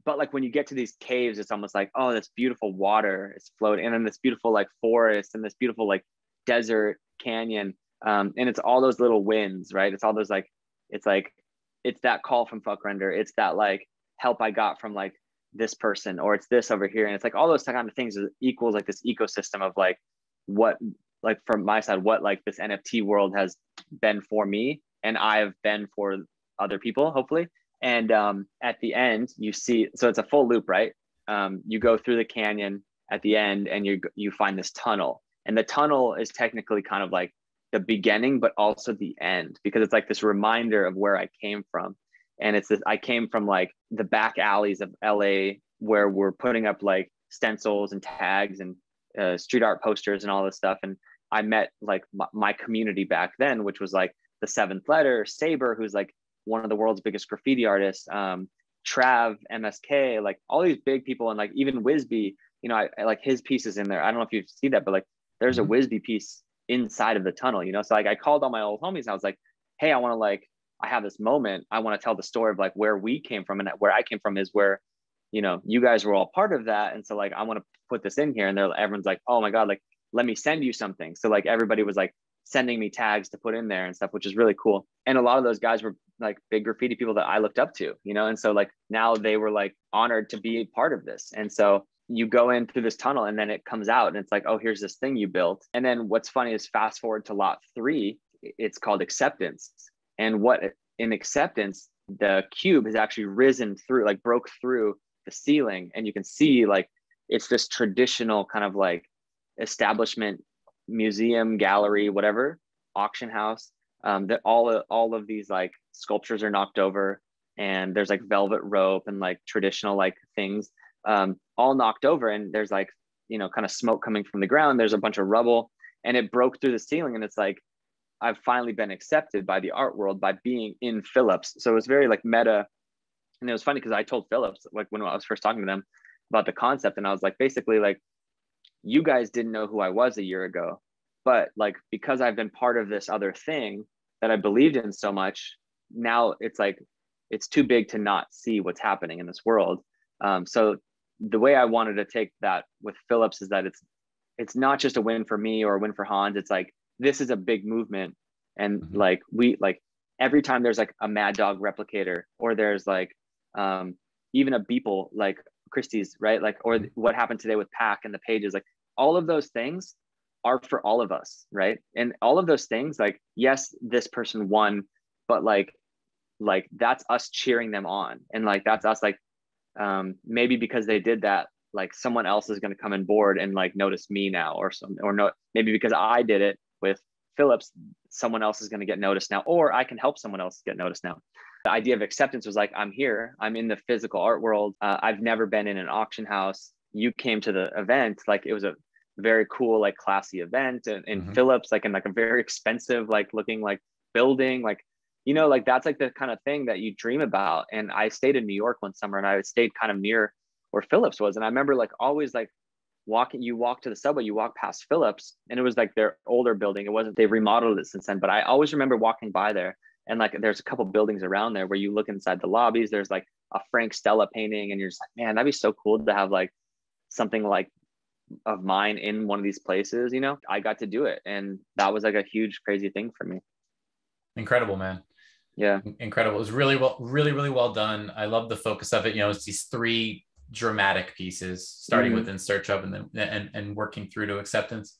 but like when you get to these caves, it's almost like, oh, this beautiful water is floating. And then this beautiful like forest and this beautiful like desert canyon. And it's all those little winds, right? It's all those like, it's that call from Fuck Render. It's that like help I got from like this person, or it's this over here. And it's like all those kind of things equals like this ecosystem of like what, like from my side, what like this NFT world has been for me and I've been for other people, hopefully. And at the end you see, so it's a full loop, right? You go through the canyon at the end and you find this tunnel, and the tunnel is technically kind of like the beginning, but also the end, because it's like this reminder of where I came from. And it's this, I came from like the back alleys of LA where we're putting up like stencils and tags and street art posters and all this stuff. And I met like my community back then, which was like the Seventh Letter, Saber, who's like one of the world's biggest graffiti artists, Trav, MSK, like all these big people. And like even Wisby, I like his pieces in there. I don't know if you see that, but like there's a Wisby piece inside of the tunnel, so like I called all my old homies and I was like, hey, I want to like, I have this moment, I want to tell the story of like where we came from, and where I came from is where you guys were all part of that. And so like I want to put this in here. And everyone's like, oh my god, like let me send you something. So like everybody was like sending me tags to put in there and stuff, which is really cool. And a lot of those guys were like big graffiti people that I looked up to, and so like now they were like honored to be part of this. And so you go in through this tunnel and then it comes out and it's like, oh, here's this thing you built. And then what's funny is fast forward to lot 3, it's called Acceptance. And what in Acceptance, the cube has actually risen through, like broke through the ceiling. And you can see like, it's this traditional kind of like establishment, museum, gallery, whatever, auction house, that all of these like sculptures are knocked over, and there's like velvet rope and like traditional like things, all knocked over. And there's like, kind of smoke coming from the ground. There's a bunch of rubble, and it broke through the ceiling. And it's like, I've finally been accepted by the art world by being in Phillips. So it was very like meta. And it was funny because I told Phillips, like when I was first talking to them about the concept, and I was like, basically like, you guys didn't know who I was a year ago, but like, because I've been part of this other thing that I believed in so much, now it's like, it's too big to not see what's happening in this world. So the way I wanted to take that with Phillips is that it's not just a win for me or a win for Hans. It's like, this is a big movement. And like, we like every time there's like a Mad Dog replicator, or there's like even a Beeple like Christie's, right? Like, or what happened today with Pack and the pages, like all of those things are for all of us, right? And all of those things, like, yes, this person won, but like that's us cheering them on. And like, that's us like, maybe because they did that, like someone else is going to come on board and like notice me now or no, maybe because I did it with Phillips, someone else is going to get noticed now, or I can help someone else get noticed now. The idea of acceptance was like, I'm here, I'm in the physical art world. I've never been in an auction house. You came to the event. Like it was a very cool, like classy event in Phillips, like in like a very expensive, like looking like building, like, you know, like that's like the kind of thing that you dream about. And I stayed in New York one summer and I stayed kind of near where Phillips was. And I remember like always like you walk to the subway, you walk past Phillips, and it was like their older building. It wasn't, they've remodeled it since then, but I always remember walking by there and like, there's a couple buildings around there where you look inside the lobbies, there's like a Frank Stella painting and you're just like, man, that'd be so cool to have like something like of mine in one of these places, you know. I got to do it. And that was like a huge, crazy thing for me. Incredible, man. Yeah. Incredible. It was really well done. I love the focus of it. You know, it's these three dramatic pieces, starting with In Search of, and then and working through to Acceptance.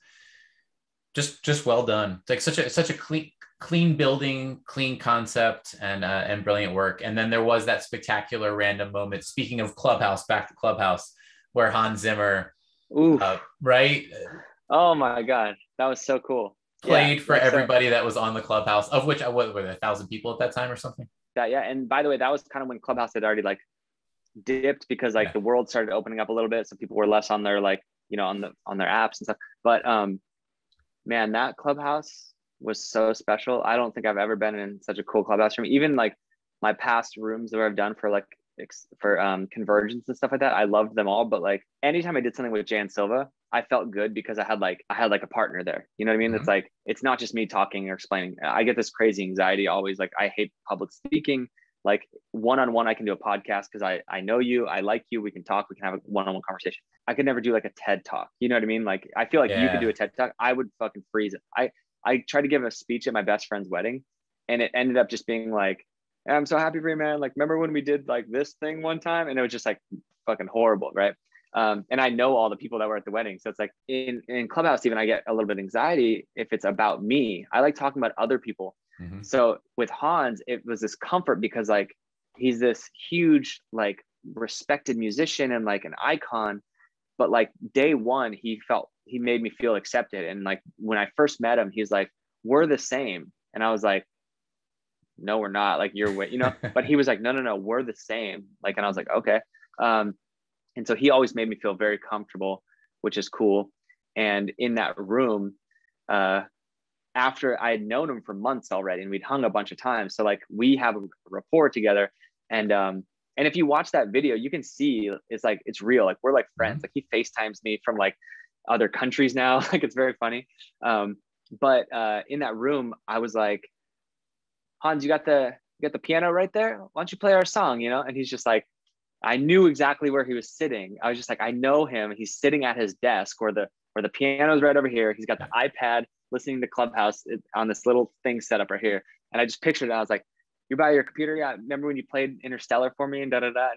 Just well done. It's like such a clean building, clean concept, and brilliant work. And then there was that spectacular random moment. Speaking of Clubhouse, back to Clubhouse, where Hans Zimmer, right? Oh my God, that was so cool. Played for everybody that was on the Clubhouse, of which what were there 1,000 people at that time or something? That, yeah. And by the way, that was kind of when Clubhouse had already like dipped because like the world started opening up a little bit, so people were less on their like, you know, on their apps and stuff. But man, that Clubhouse was so special. I don't think I've ever been in such a cool Clubhouse room. Even like my past rooms that I've done for like Convergence and stuff like that, I loved them all. But like anytime I did something with Jay and Silva, I felt good because I had like a partner there. You know what I mean? It's like, it's not just me talking or explaining. I get this crazy anxiety always. Like I hate public speaking. Like one-on-one, I can do a podcast because I know you, I like you, we can talk, we can have a one-on-one conversation. I could never do like a TED talk. You know what I mean? Like I feel like you could do a TED talk. I would fucking freeze it. I tried to give a speech at my best friend's wedding, and it ended up just being like, I'm so happy for you, man. Like, remember when we did like this thing one time? And it was just like fucking horrible, right? And I know all the people that were at the wedding. So it's like in Clubhouse, even I get a little bit of anxiety if it's about me. I like talking about other people. So with Hans, it was this comfort because like, he's this huge, like respected musician and like an icon, but like day one, he made me feel accepted. And like, when I first met him, he's like, we're the same. And I was like, no, we're not, like you're, you know, but he was like, no, we're the same. Like, and I was like, okay. And so he always made me feel very comfortable, which is cool. And in that room, after I had known him for months already, and we'd hung a bunch of times. So like we have a rapport together. And if you watch that video, you can see it's like, it's real. Like we're like friends. Like he FaceTimes me from like other countries now. Like it's very funny. But in that room, I was like, Hans, you got the piano right there? Why don't you play our song? You know? And he's just like, I knew exactly where he was sitting. I was just like, I know him. He's sitting at his desk where the piano's right over here. He's got the iPad listening to Clubhouse on this little thing set up right here. And I just pictured it. I was like, you're by your computer? Yeah. Remember when you played Interstellar for me and da-da-da?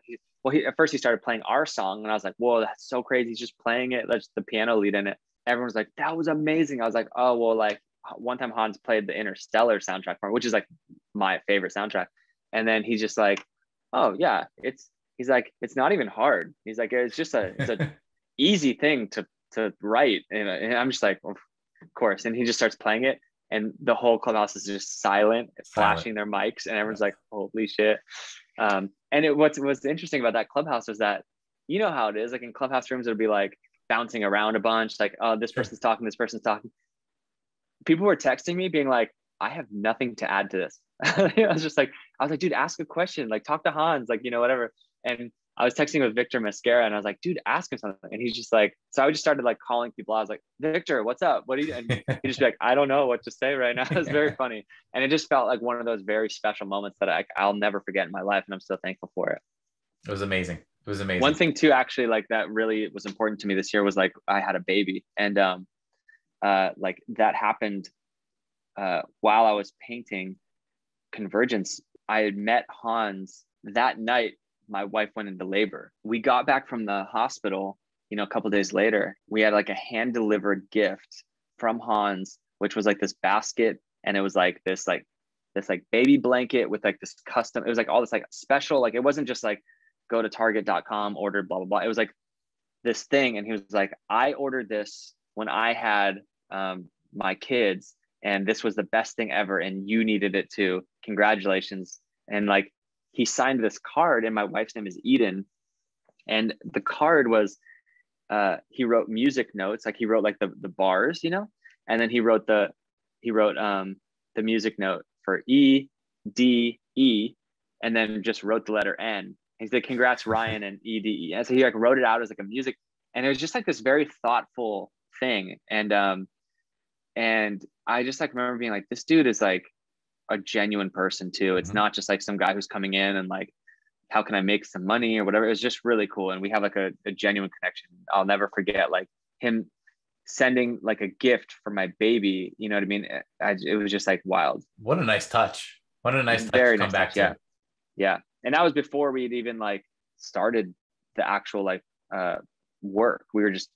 At first he started playing our song and I was like, whoa, that's so crazy. He's just playing it. That's the piano lead in it. Everyone's like, that was amazing. I was like, oh, well, like one time Hans played the Interstellar soundtrack for me, which is like my favorite soundtrack. And then he's just like, oh yeah, he's like, it's not even hard. He's like, it's a easy thing to write. And I'm just like, of course. And he just starts playing it. And the whole Clubhouse is just silent, flashing their mics, and everyone's like, holy shit. And what's interesting about that Clubhouse is that, you know how it is, like in Clubhouse rooms, it'll be like bouncing around a bunch, like, oh, this person's talking, this person's talking. People were texting me being like, I have nothing to add to this. I was like, dude, ask a question, like talk to Hans, like, you know, whatever. And I was texting with Victor Mascara and I was like, dude, ask him something. And he's just like, so I just started like calling people. I was like, Victor, what's up? What are you? And he'd just be like, I don't know what to say right now. It was very funny. And it just felt like one of those very special moments that I'll never forget in my life. And I'm so thankful for it. It was amazing. It was amazing. One thing too, actually, like that really was important to me this year was like, I had a baby, and like that happened while I was painting Convergence. I had met Hans that night my wife went into labor. We got back from the hospital, you know, a couple of days later. We had like a hand delivered gift from Hans, which was like this basket, and it was like this baby blanket with like this custom. It was like all this like special, like it wasn't just like go to Target.com, order blah blah blah. It was like this thing, and he was like, I ordered this when I had my kids, and this was the best thing ever, and you needed it too. Congratulations. And like he signed this card, and my wife's name is Eden, and the card was he wrote music notes, like he wrote like the bars, you know, and then he wrote the music note for E D E, and then just wrote the letter N. He said, "Congrats, Ryan," and EDE. And so he like wrote it out as like a music, and it was just like this very thoughtful thing. And I just like remember being like, this dude is like a genuine person too. It's not just like some guy who's coming in and like, how can I make some money or whatever. It was just really cool. And we have like a genuine connection. I'll never forget like him sending like a gift for my baby. You know what I mean? It was just like wild. What a nice touch. What a nice touch Very to come nice back touch, to. Yeah. And that was before we'd even like started the actual like work. We were just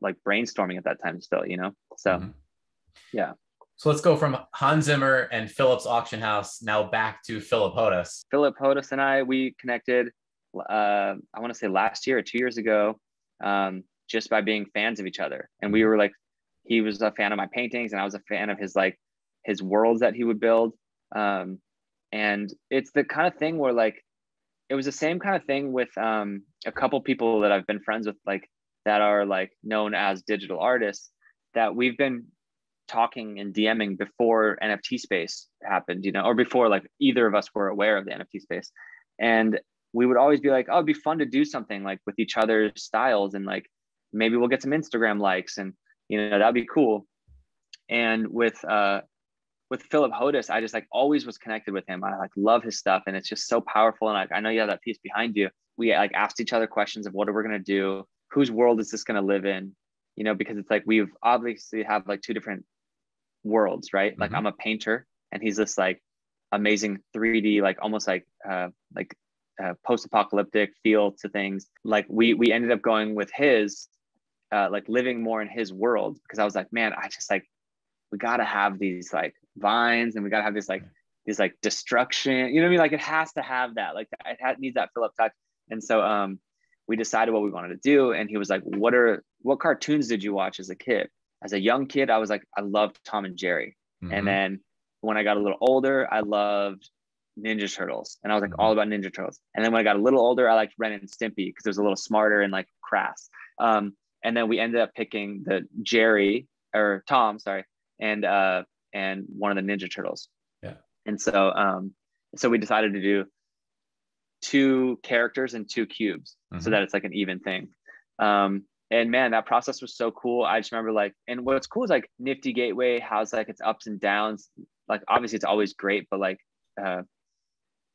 like brainstorming at that time still, you know? So yeah. So let's go from Hans Zimmer and Phillips Auction House now back to Filip Hodas. Filip Hodas and we connected, I want to say last year or 2 years ago, just by being fans of each other. And we were like, he was a fan of my paintings and I was a fan of his worlds that he would build. And it's the kind of thing where like, it was the same kind of thing with a couple people that I've been friends with, like that are like known as digital artists, that we've been talking and DMing before NFT space happened, you know, or before like either of us were aware of the NFT space. And we would always be like, oh, it'd be fun to do something like with each other's styles, and like maybe we'll get some Instagram likes, and you know, that'd be cool. And with Filip Hodas, I just like always was connected with him. I like love his stuff, and it's just so powerful. And I know you have that piece behind you. We like asked each other questions of what are we gonna do, whose world is this gonna live in, you know, because it's like we've obviously have like two different worlds, right? Like I'm a painter, and he's this like amazing 3D, like almost like post-apocalyptic feel to things. Like we ended up going with his like living more in his world, because I was like, man, I just like, we gotta have these like vines, and we gotta have this like destruction, you know what I mean? Like it has to have that, like it needs that Philip touch. And so we decided what we wanted to do, and he was like, what cartoons did you watch as a kid? As a young kid, I was like, I loved Tom and Jerry. And then when I got a little older, I loved Ninja Turtles, and I was like all about Ninja Turtles. And then when I got a little older, I liked Ren and Stimpy because it was a little smarter and like crass. And then we ended up picking the Tom, sorry, and one of the Ninja Turtles. Yeah. And so we decided to do 2 characters and 2 cubes, so that it's like an even thing. And man, that process was so cool. I just remember like, and what's cool is like NiftyGateway has like its ups and downs. Like obviously it's always great, but like,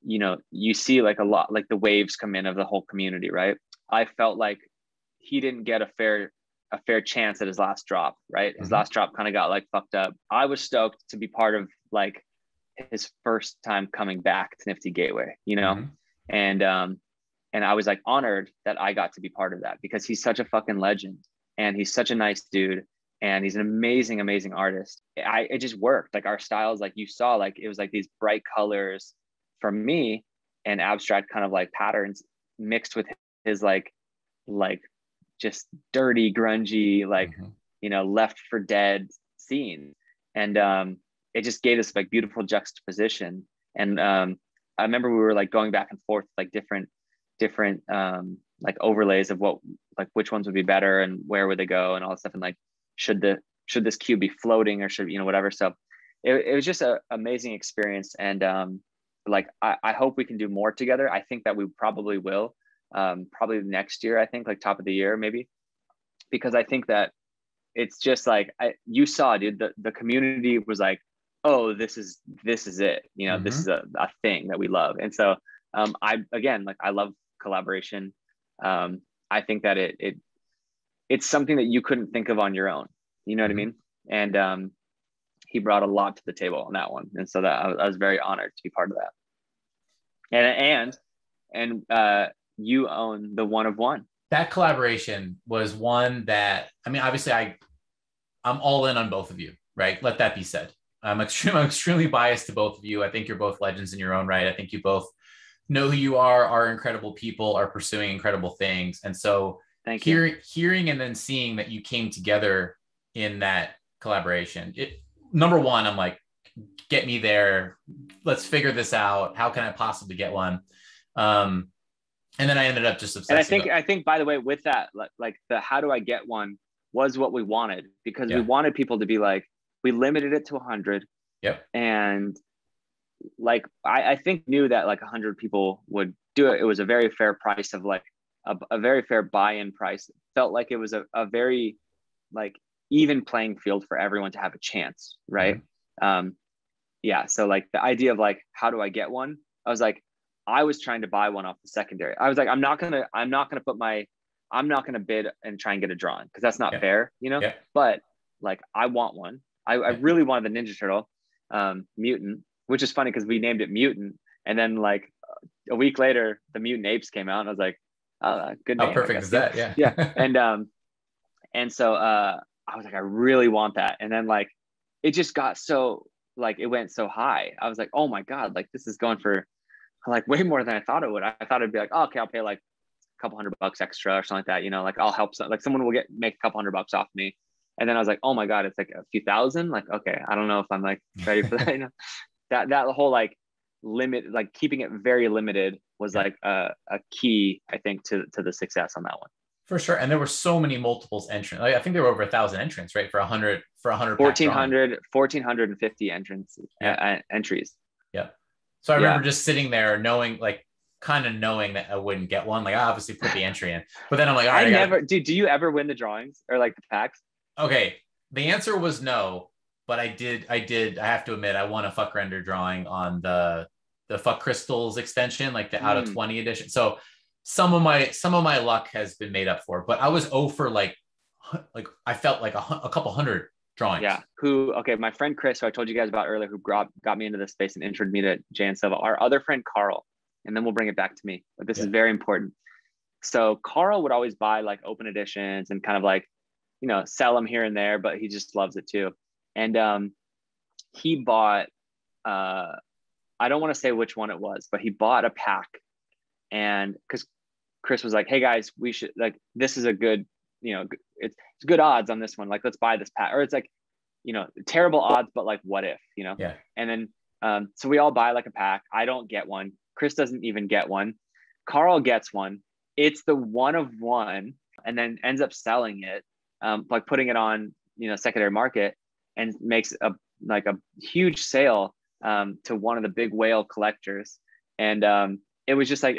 you know, you see like a lot, like the waves come in of the whole community, right? I felt like he didn't get a fair chance at his last drop, right? His last drop kind of got like fucked up. I was stoked to be part of like his first time coming back to NiftyGateway, you know? And I was like honored that I got to be part of that, because he's such a fucking legend, and he's such a nice dude, and he's an amazing, amazing artist. It just worked. Like our styles, like you saw, like it was like these bright colors from me and abstract kind of like patterns mixed with his like just dirty, grungy, like, you know, Left for Dead scene. And it just gave us like beautiful juxtaposition. And I remember we were like going back and forth, like different like overlays of what, like which ones would be better and where would they go and all that stuff, and like should this cube be floating or should, you know, whatever. So it was just an amazing experience. And like I hope we can do more together. I think that we probably will, probably next year, I think like top of the year maybe, because I think that it's just like you saw, dude, the community was like, oh, this is it, you know, this is a thing that we love. And so I love collaboration. I think that it's something that you couldn't think of on your own, you know what I mean? And he brought a lot to the table on that one, and so that I was very honored to be part of that. And you own the one of one. That collaboration was one that, I mean, obviously I'm all in on both of you, right? Let that be said. I'm extremely biased to both of you. I think you're both legends in your own right. I think you both know who you are incredible people, are pursuing incredible things. And so hearing and then seeing that you came together in that collaboration, number one, I'm like, get me there. Let's figure this out. How can I possibly get one? And then I ended up just obsessing. And I think, by the way, with that, like the how do I get one was what we wanted, because we wanted people to be like, we limited it to 100. Yep. And like, I think knew that like 100 people would do it. It was a very fair price of like a very fair buy-in price. It felt like it was a very like even playing field for everyone to have a chance. Right. Mm-hmm. Yeah. So like the idea of like, how do I get one? I was like, I was trying to buy one off the secondary. I was like, I'm not going to bid and try and get a drawing, because that's not fair, you know? Yeah. But like, I want one. I really wanted the Ninja Turtle, Mutant, which is funny because we named it Mutant. And then like a week later, the Mutant Apes came out, and I was like, oh, good name. How perfect is that? Yeah. Yeah. And so I was like, I really want that. And then like, it just got so like, it went so high. I was like, oh my God, like this is going for like way more than I thought it would. I thought it'd be like, oh, okay, I'll pay like a couple $100 extra or something like that. You know, like I'll help like someone will make a couple $100 off me. And then I was like, oh my God, it's like a few thousand. Like, okay, I don't know if I'm like ready for that. You know, that whole like limit, like keeping it very limited was like a key, I think, to the success on that one. For sure. And there were so many multiples entrants. Like, I think there were over 1,000 entrants, right? For 100 1,450 entrants, entries. Yeah. So I remember just sitting there knowing, like, kind of knowing that I wouldn't get one. Like, I obviously put the entry in, but then I'm like, all right, do you ever win the drawings or like the packs? Okay. The answer was no, but I have to admit, I won a Fuck Render drawing on the Fuck Crystals extension, like the out of 20 edition. So some of my luck has been made up for, but I was 0 for like I felt like a couple hundred drawings. Yeah. My friend Chris, who I told you guys about earlier, who got me into this space and introduced me to Jay and Silva, our other friend Carl, and then we'll bring it back to me, but this is very important. So Carl would always buy like open editions and kind of like, you know, sell them here and there, but he just loves it too. And he bought, I don't want to say which one it was, but he bought a pack. And because Chris was like, hey guys, we should, like, this is a good, you know, it's good odds on this one. Like, let's buy this pack. Or it's like, you know, terrible odds, but like, what if, you know? Yeah. And then, so we all buy like a pack. I don't get one. Chris doesn't even get one. Carl gets one. It's the one of one, and then ends up selling it, like putting it on, you know, secondary market, and makes a huge sale to one of the big whale collectors. And it was just like,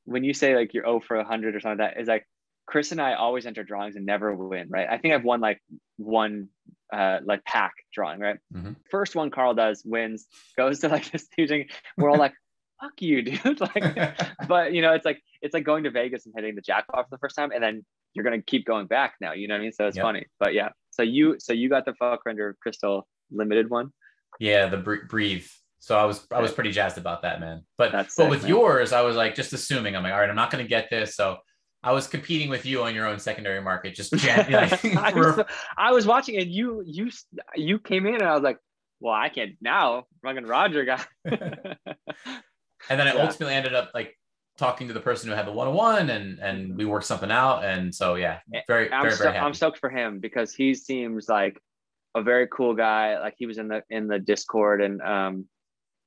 when you say like you're 0 for 100 or something like that, is like Chris and I always enter drawings and never win, right? I think I've won like one like pack drawing, right? Mm-hmm. First one Carl does, wins, goes to like this huge thing. We're all like, fuck you, dude. Like, but you know, it's like going to Vegas and hitting the jackpot for the first time, and then you're gonna keep going back now. You know what I mean? So it's funny. But yeah. So you got the Fuck Render Crystal limited one? Yeah, the Breathe. So I was pretty jazzed about that, man. But with yours, I was like just assuming, I'm like, all right, I'm not gonna get this. So I was competing with you on your own secondary market, just like, I was watching, and you came in, and I was like, well, I can't now. Fucking Roger got. And then I ultimately ended up like talking to the person who had the 101, and we worked something out. And so, yeah, very happy. I'm stoked for him, because he seems like a very cool guy. Like, he was in the Discord, and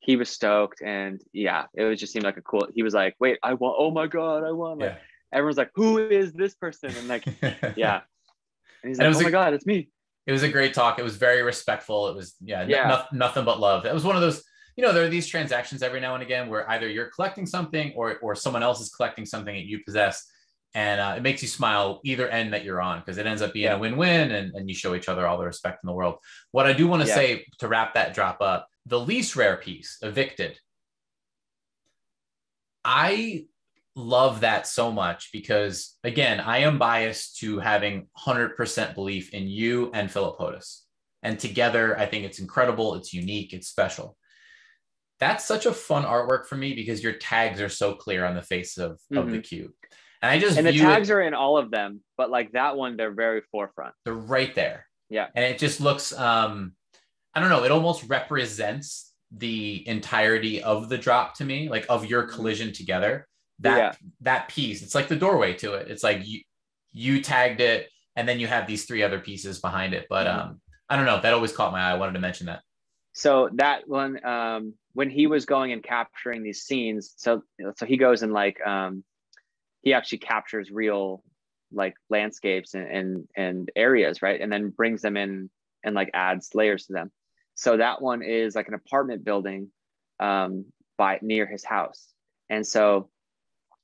he was stoked, and yeah, it was just seemed like a cool. He was like, wait, I won. Oh my God, I won. Like, everyone's like, who is this person? And like, yeah. And he's like, oh my God, it's me. It was a great talk. It was very respectful. It was, nothing but love. It was one of those, you know, there are these transactions every now and again where either you're collecting something or someone else is collecting something that you possess. And it makes you smile either end that you're on, because it ends up being a win-win, and you show each other all the respect in the world. What I do want to say to wrap that drop up, the least rare piece, Evicted, I love that so much because, again, I am biased to having 100% belief in you and Philip Hodas. And together, I think it's incredible. It's unique. It's special. That's such a fun artwork for me because your tags are so clear on the face of the cube. And I just and the view tags are in all of them, but like that one, they're very forefront. they're right there. Yeah. And it just looks, I don't know, it almost represents the entirety of the drop to me, like of your collision together. That piece, it's like the doorway to it. It's like you tagged it, and then you have these three other pieces behind it. But I don't know, that always caught my eye. I wanted to mention that. So that one, when he was going and capturing these scenes, so he goes and like he actually captures real like landscapes and areas, right? And then brings them in and like adds layers to them. So that one is like an apartment building near his house. And so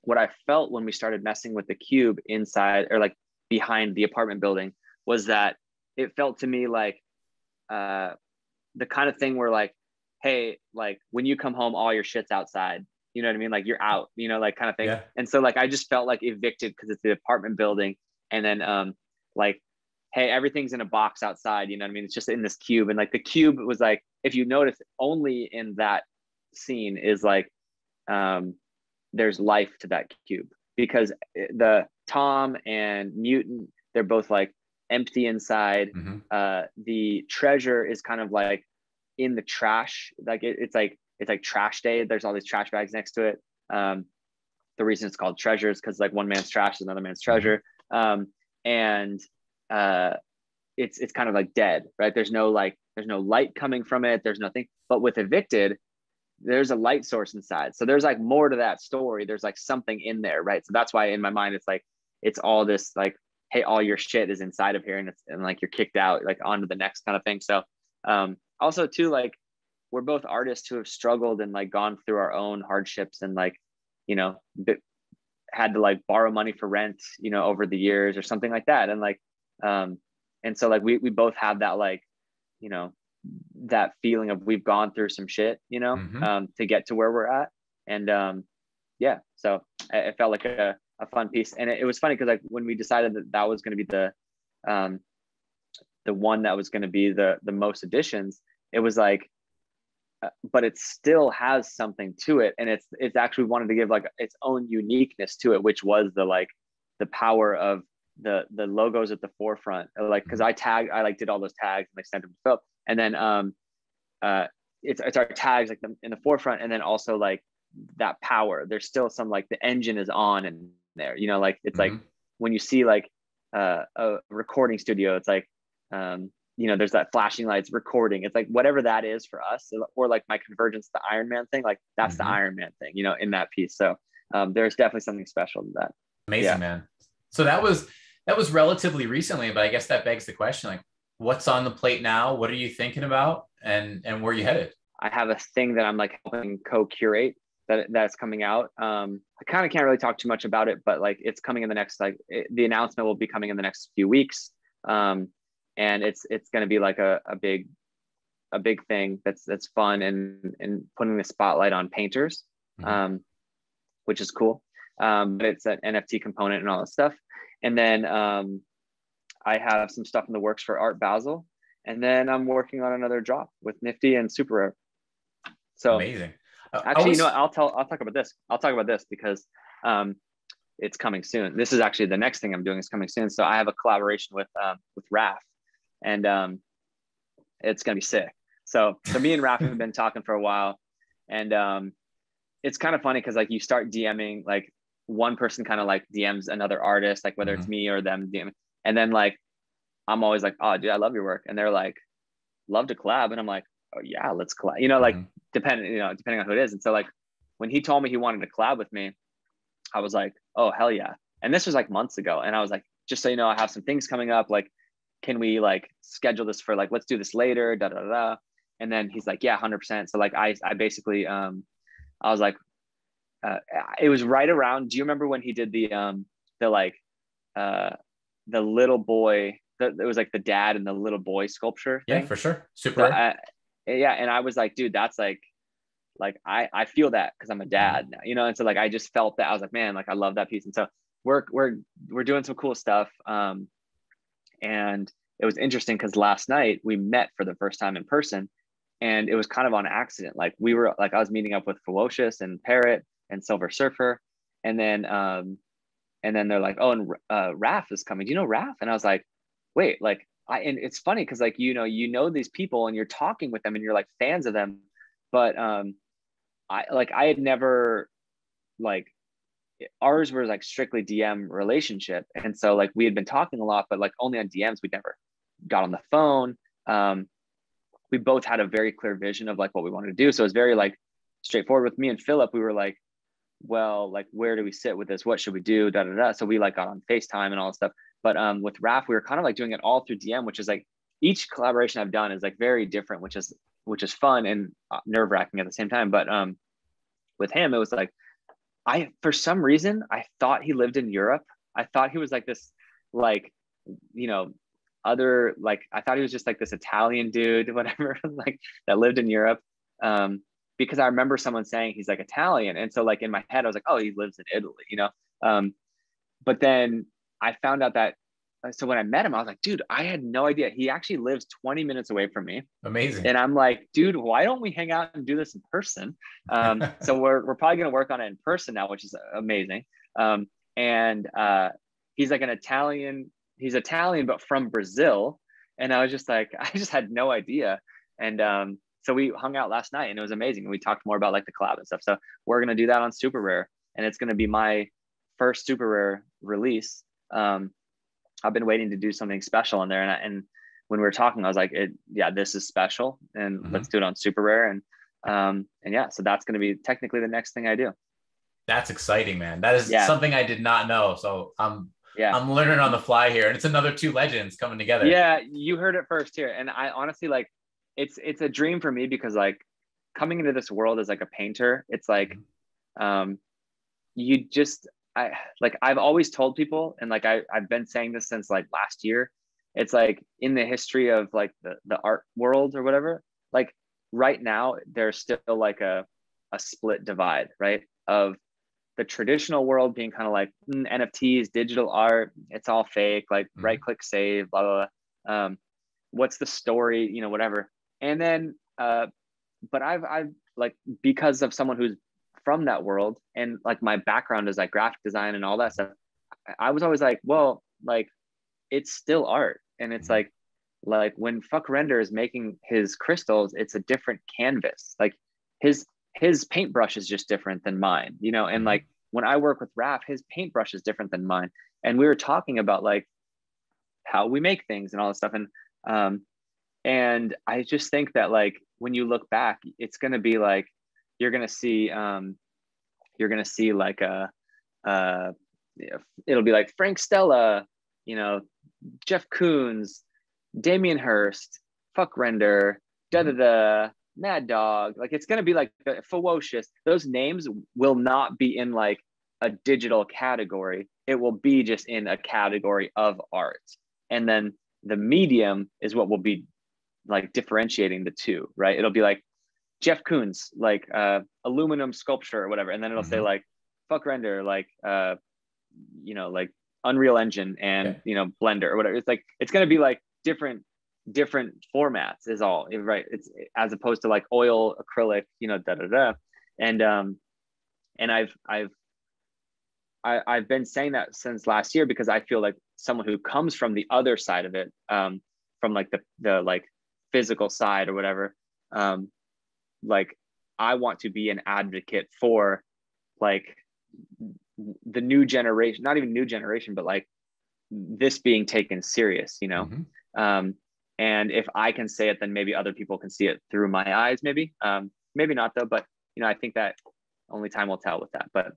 what I felt when we started messing with the cube inside or like behind the apartment building was that it felt to me like the kind of thing where like, hey, like when you come home, all your shit's outside. You know what I mean? Like you're out, you know, like kind of thing. Yeah. And so like, I just felt like evicted because it's the apartment building. And then like, hey, everything's in a box outside. You know what I mean? It's just in this cube. And like the cube was like, if you notice only in that scene is like, there's life to that cube because the Tom and Mutant, they're both like empty inside. The treasure is kind of like in the trash. Like it's like trash day. There's all these trash bags next to it. The reason it's called treasure is because like one man's trash is another man's treasure. And it's kind of like dead, right? There's no light coming from it. There's nothing. But with Evicted, there's a light source inside. So there's like more to that story. There's like something in there, right? So that's why in my mind, it's like, it's all this like, hey, all your shit is inside of here and like you're kicked out like onto the next kind of thing. So also too, like we're both artists who have struggled and like gone through our own hardships and like, you know, had to like borrow money for rent, you know, over the years or something like that. And like, and so like we both have that like, you know, that feeling of we've gone through some shit, you know, to get to where we're at. And yeah, so it felt like a fun piece. And it was funny because like when we decided that was going to be the one that was going to be the most editions, it was like, but it still has something to it. And it's actually wanted to give like its own uniqueness to it, which was the power of the logos at the forefront. Like, cause I like did all those tags and like sent them to Philip. And then it's our tags like in the forefront. And then also like that power, there's still some like the engine is on in there, you know, like it's like when you see like a recording studio, it's like, you know, there's that flashing lights recording. It's like whatever that is for us, or like my Convergence, the Iron Man thing, like that's the Iron Man thing, you know, in that piece. So there's definitely something special to that. Amazing, man. So that was relatively recently, but I guess that begs the question, like, what's on the plate now? What are you thinking about, and where are you headed? I have a thing that I'm like helping co-curate that's coming out. I kind of can't really talk too much about it, but like it's coming in the next the announcement will be coming in the next few weeks. And it's going to be like a big thing that's fun and putting the spotlight on painters, which is cool. But it's an NFT component and all that stuff. And then I have some stuff in the works for Art Basel, and then I'm working on another drop with Nifty and Super Rare. So amazing. Actually, you know what? I'll talk about this. I'll talk about this because it's coming soon. This is actually the next thing I'm doing is coming soon. So I have a collaboration with Raph, and it's gonna be sick. So me and Raph have been talking for a while, and it's kind of funny because like you start DMing, like one person kind of like DMs another artist, like whether it's me or them DMing, and then like I'm always like, oh dude, I love your work, and they're like, love to collab, and I'm like, oh yeah, let's collab, you know, like depending on who it is. And so like when he told me he wanted to collab with me, I was like, oh hell yeah. And this was like months ago, and I was like, just so you know, I have some things coming up, like can we like schedule this for like, let's do this later, da da da. And then he's like, yeah, 100%. So like I basically I was like, it was right around, do you remember when he did the little boy, it was like the dad and the little boy sculpture thing? Yeah, for sure. Super. So yeah, and I was like, dude, that's like I feel that because I'm a dad now, you know. And so like I just felt that. I was like, man, like I love that piece. And so we're doing some cool stuff. And it was interesting because last night we met for the first time in person, And it was kind of on accident. Like we were like, I was meeting up with Ferocious and Parrot and Silver Surfer. And then they're like, oh, and Raph is coming. Do you know Raph? And I was like, wait, like and it's funny because like, you know, these people and you're talking with them and you're like fans of them. But I had never like, ours was like strictly DM relationship. And so like we had been talking a lot, but like only on DMs, we never got on the phone. We both had a very clear vision of like what we wanted to do. So it was very like straightforward with me and Philip. We were like, well, like, where do we sit with this? What should we do? Da, da, da. So we like got on FaceTime and all that stuff. But with Raph, we were kind of like doing it all through DM, which is like each collaboration I've done is like very different, which is fun and nerve wracking at the same time. But with him, it was like, for some reason, I thought he lived in Europe. I thought he was like this, like, I thought he was just like this Italian dude, whatever, like that lived in Europe. Because I remember someone saying he's like Italian. And so like in my head, I was like, oh, he lives in Italy, But then I found out that, so when I met him, I was like, dude, I had no idea. He actually lives 20 minutes away from me. Amazing. And I'm like, dude, why don't we hang out and do this in person? So we're probably going to work on it in person now, which is amazing. He's like he's Italian, but from Brazil. And I was just like, I just had no idea. And so we hung out last night and it was amazing. And we talked more about like the collab and stuff. So we're going to do that on Super Rare. And it's going to be my first Super Rare release. I've been waiting to do something special in there. And when we were talking, I was like, this is special and let's do it on Super Rare. And yeah, so that's going to be technically the next thing I do. That's exciting, man. That is something I did not know. So I'm learning on the fly here, and it's another two legends coming together. Yeah. You heard it first here. And I honestly, like, it's a dream for me because like coming into this world as like a painter, it's like, I've always told people, and like I've been saying this since like last year, it's like in the history of like the art world or whatever, like right now there's still like a split divide, right? Of the traditional world being kind of like NFTs, digital art, it's all fake, like right click save, blah, blah, blah. What's the story, whatever. And then, but I've like, because of someone who's from that world and like my background is like graphic design and all that stuff, I was always like, well, like it's still art. And it's like when Fuck Render is making his crystals, it's a different canvas. Like his paintbrush is just different than mine, and like when I work with Raph, his paintbrush is different than mine. And we were talking about like how we make things and all this stuff. And I just think that like when you look back, it's going to be like you're going to see like it'll be like Frank Stella, Jeff Koons, Damien Hirst, Fuck Render, Mad Dog. Like it's going to be like Ferocious. Those names will not be in like a digital category. It will be just in a category of art. And then the medium is what will be like differentiating the two, right? It'll be like Jeff Koons, like aluminum sculpture or whatever. And then it'll say like Fuck Render, like, like Unreal Engine and, Blender or whatever. It's like, it's going to be like different formats is all, right? It's as opposed to like oil, acrylic, And I've been saying that since last year because I feel like someone who comes from the other side of it, from like the like physical side or whatever, like I want to be an advocate for like the new generation, not even new generation, but like this being taken serious, and if I can say it, then maybe other people can see it through my eyes, maybe not though, but I think that only time will tell with that. But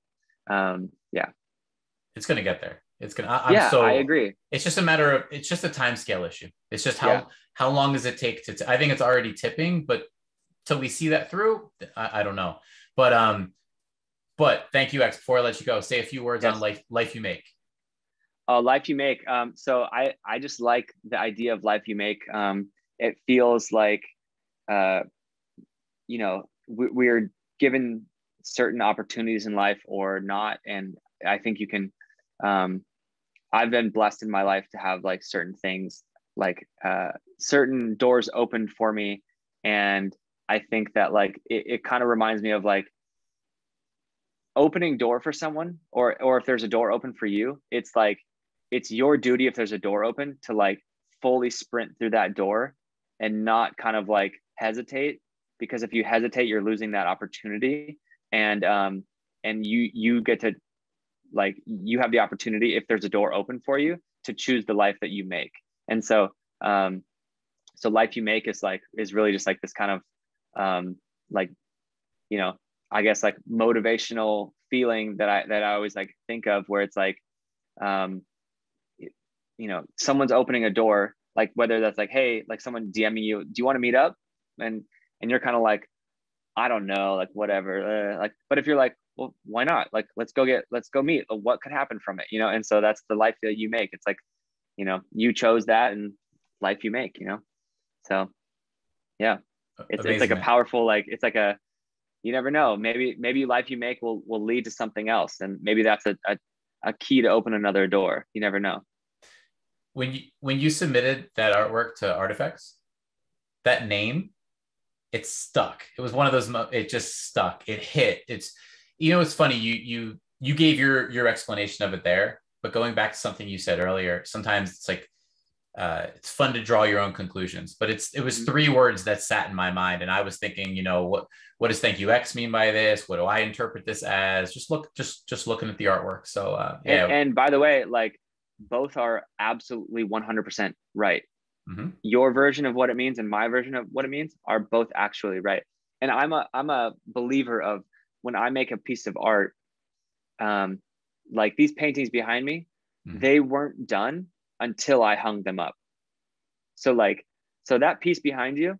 it's going to get there. It's going to, I agree. It's just it's just a time scale issue. It's just how long does it take I think it's already tipping, but till we see that through, I don't know. But ThankYouX, before I let you go, say a few words on Life You Make. Life You Make. So I just like the idea of Life You Make. It feels like, we're given certain opportunities in life or not. And I think you can, I've been blessed in my life to have like certain things, like certain doors opened for me. And I think that like it kind of reminds me of like opening door for someone, or if there's a door open for you, it's like it's your duty, if there's a door open, to like fully sprint through that door and not kind of like hesitate, because if you hesitate, you're losing that opportunity. And you get to, like, you have the opportunity, if there's a door open for you, to choose the life that you make. And so so life you make is really just like this kind of like, you know, I guess like motivational feeling that I always like think of, where it's like, you know, someone's opening a door, like whether that's like, hey, like someone DMing you, do you want to meet up? And you're kind of like, I don't know, like whatever, like, but if you're like, well, why not? Like, let's go meet. What could happen from it, you know? And so that's the life that you make. It's like, you know, you chose that, and life you make, you know? So yeah, it's like a powerful, like, it's like a, you never know, maybe life you make will lead to something else. And maybe that's a key to open another door. You never know. When you submitted that artwork to Artifex, that name, it stuck. It was one of those, it just stuck. It hit. It's, you know, it's funny. You gave your explanation of it there, but going back to something you said earlier, sometimes it's like, it's fun to draw your own conclusions, but it was 3 words that sat in my mind. And I was thinking, you know, what does ThankYouX mean by this? What do I interpret this as? Just looking at the artwork. So yeah. And by the way, like, both are absolutely 100% right. Mm-hmm. Your version of what it means and my version of what it means are both actually right. And I'm a believer of, when I make a piece of art, like these paintings behind me, mm-hmm. they weren't done until I hung them up. So that piece behind you,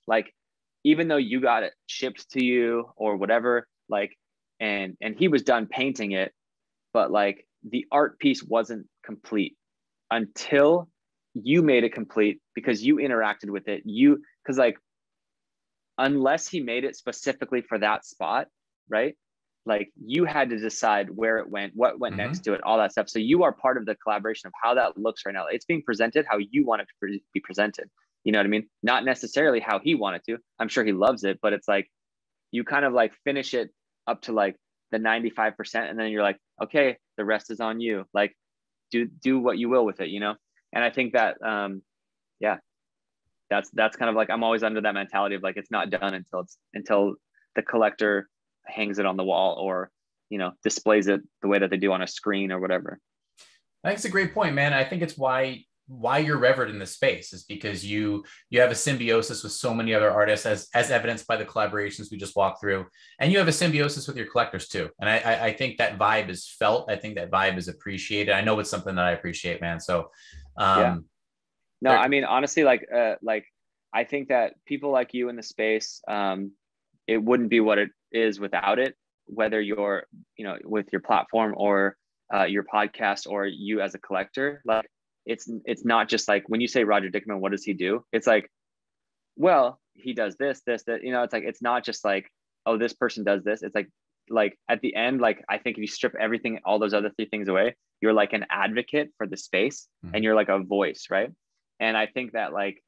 like, even though you got it shipped to you or whatever, like, and he was done painting it, but like the art piece wasn't complete until you made it complete, because you interacted with it. Because like, unless he made it specifically for that spot, right? Like, you had to decide where it went, what went mm-hmm. next to it, all that stuff. So you are part of the collaboration of how that looks right now. It's being presented how you want it to be presented. You know what I mean? Not necessarily how he wanted to. I'm sure he loves it, but it's like, you kind of like finish it up to like the 95%. And then you're like, okay, the rest is on you. Like, do what you will with it, you know? And I think that, yeah, that's kind of like, I'm always under that mentality of like, it's not done until the collector hangs it on the wall, or, you know, displays it the way that they do on a screen or whatever. I think it's a great point, man. I think it's why you're revered in this space, is because you have a symbiosis with so many other artists, as evidenced by the collaborations we just walked through, and you have a symbiosis with your collectors too. And I think that vibe is felt. I think that vibe is appreciated. I know it's something that I appreciate, man. So yeah. No, I mean, honestly, like I think that people like you in the space, it wouldn't be what it is without it, whether you're, you know, with your platform or your podcast, or you as a collector. Like, it's not just like, when you say Roger Dickman, what does he do? It's like, well, he does this, that, you know, it's like, it's not just like, oh, this person does this. It's like at the end, like, I think if you strip everything, all those other 3 things away, you're like an advocate for the space, mm-hmm. and you're like a voice, right? And I think that like,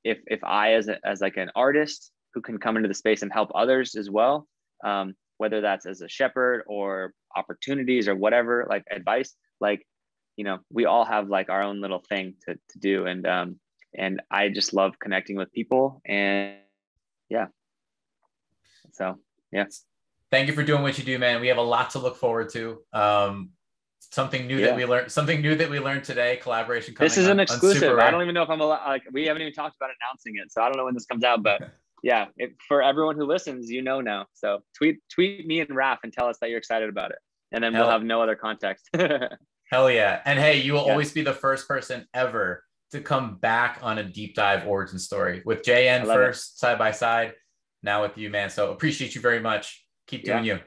if I as like an artist who can come into the space and help others as well, whether that's as a shepherd or opportunities or whatever, like advice, like, you know, we all have like our own little thing to do. And I just love connecting with people, and yeah. So, yeah. Thank you for doing what you do, man. We have a lot to look forward to. Something new that we learned today, collaboration coming. This is an exclusive. I don't even know if I'm allowed, like, we haven't even talked about announcing it. So I don't know when this comes out, but yeah, for everyone who listens, you know now. So tweet me and Raph and tell us that you're excited about it. And then we'll have no other context. Hell yeah. And hey, you will always be the first person ever to come back on a deep dive origin story, with JN first, side by side, now with you, man. So appreciate you very much. Keep doing you.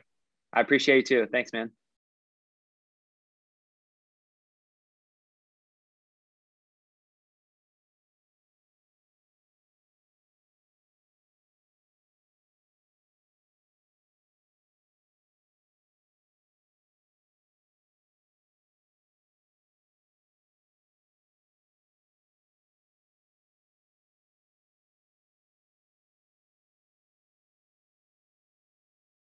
I appreciate you too. Thanks, man.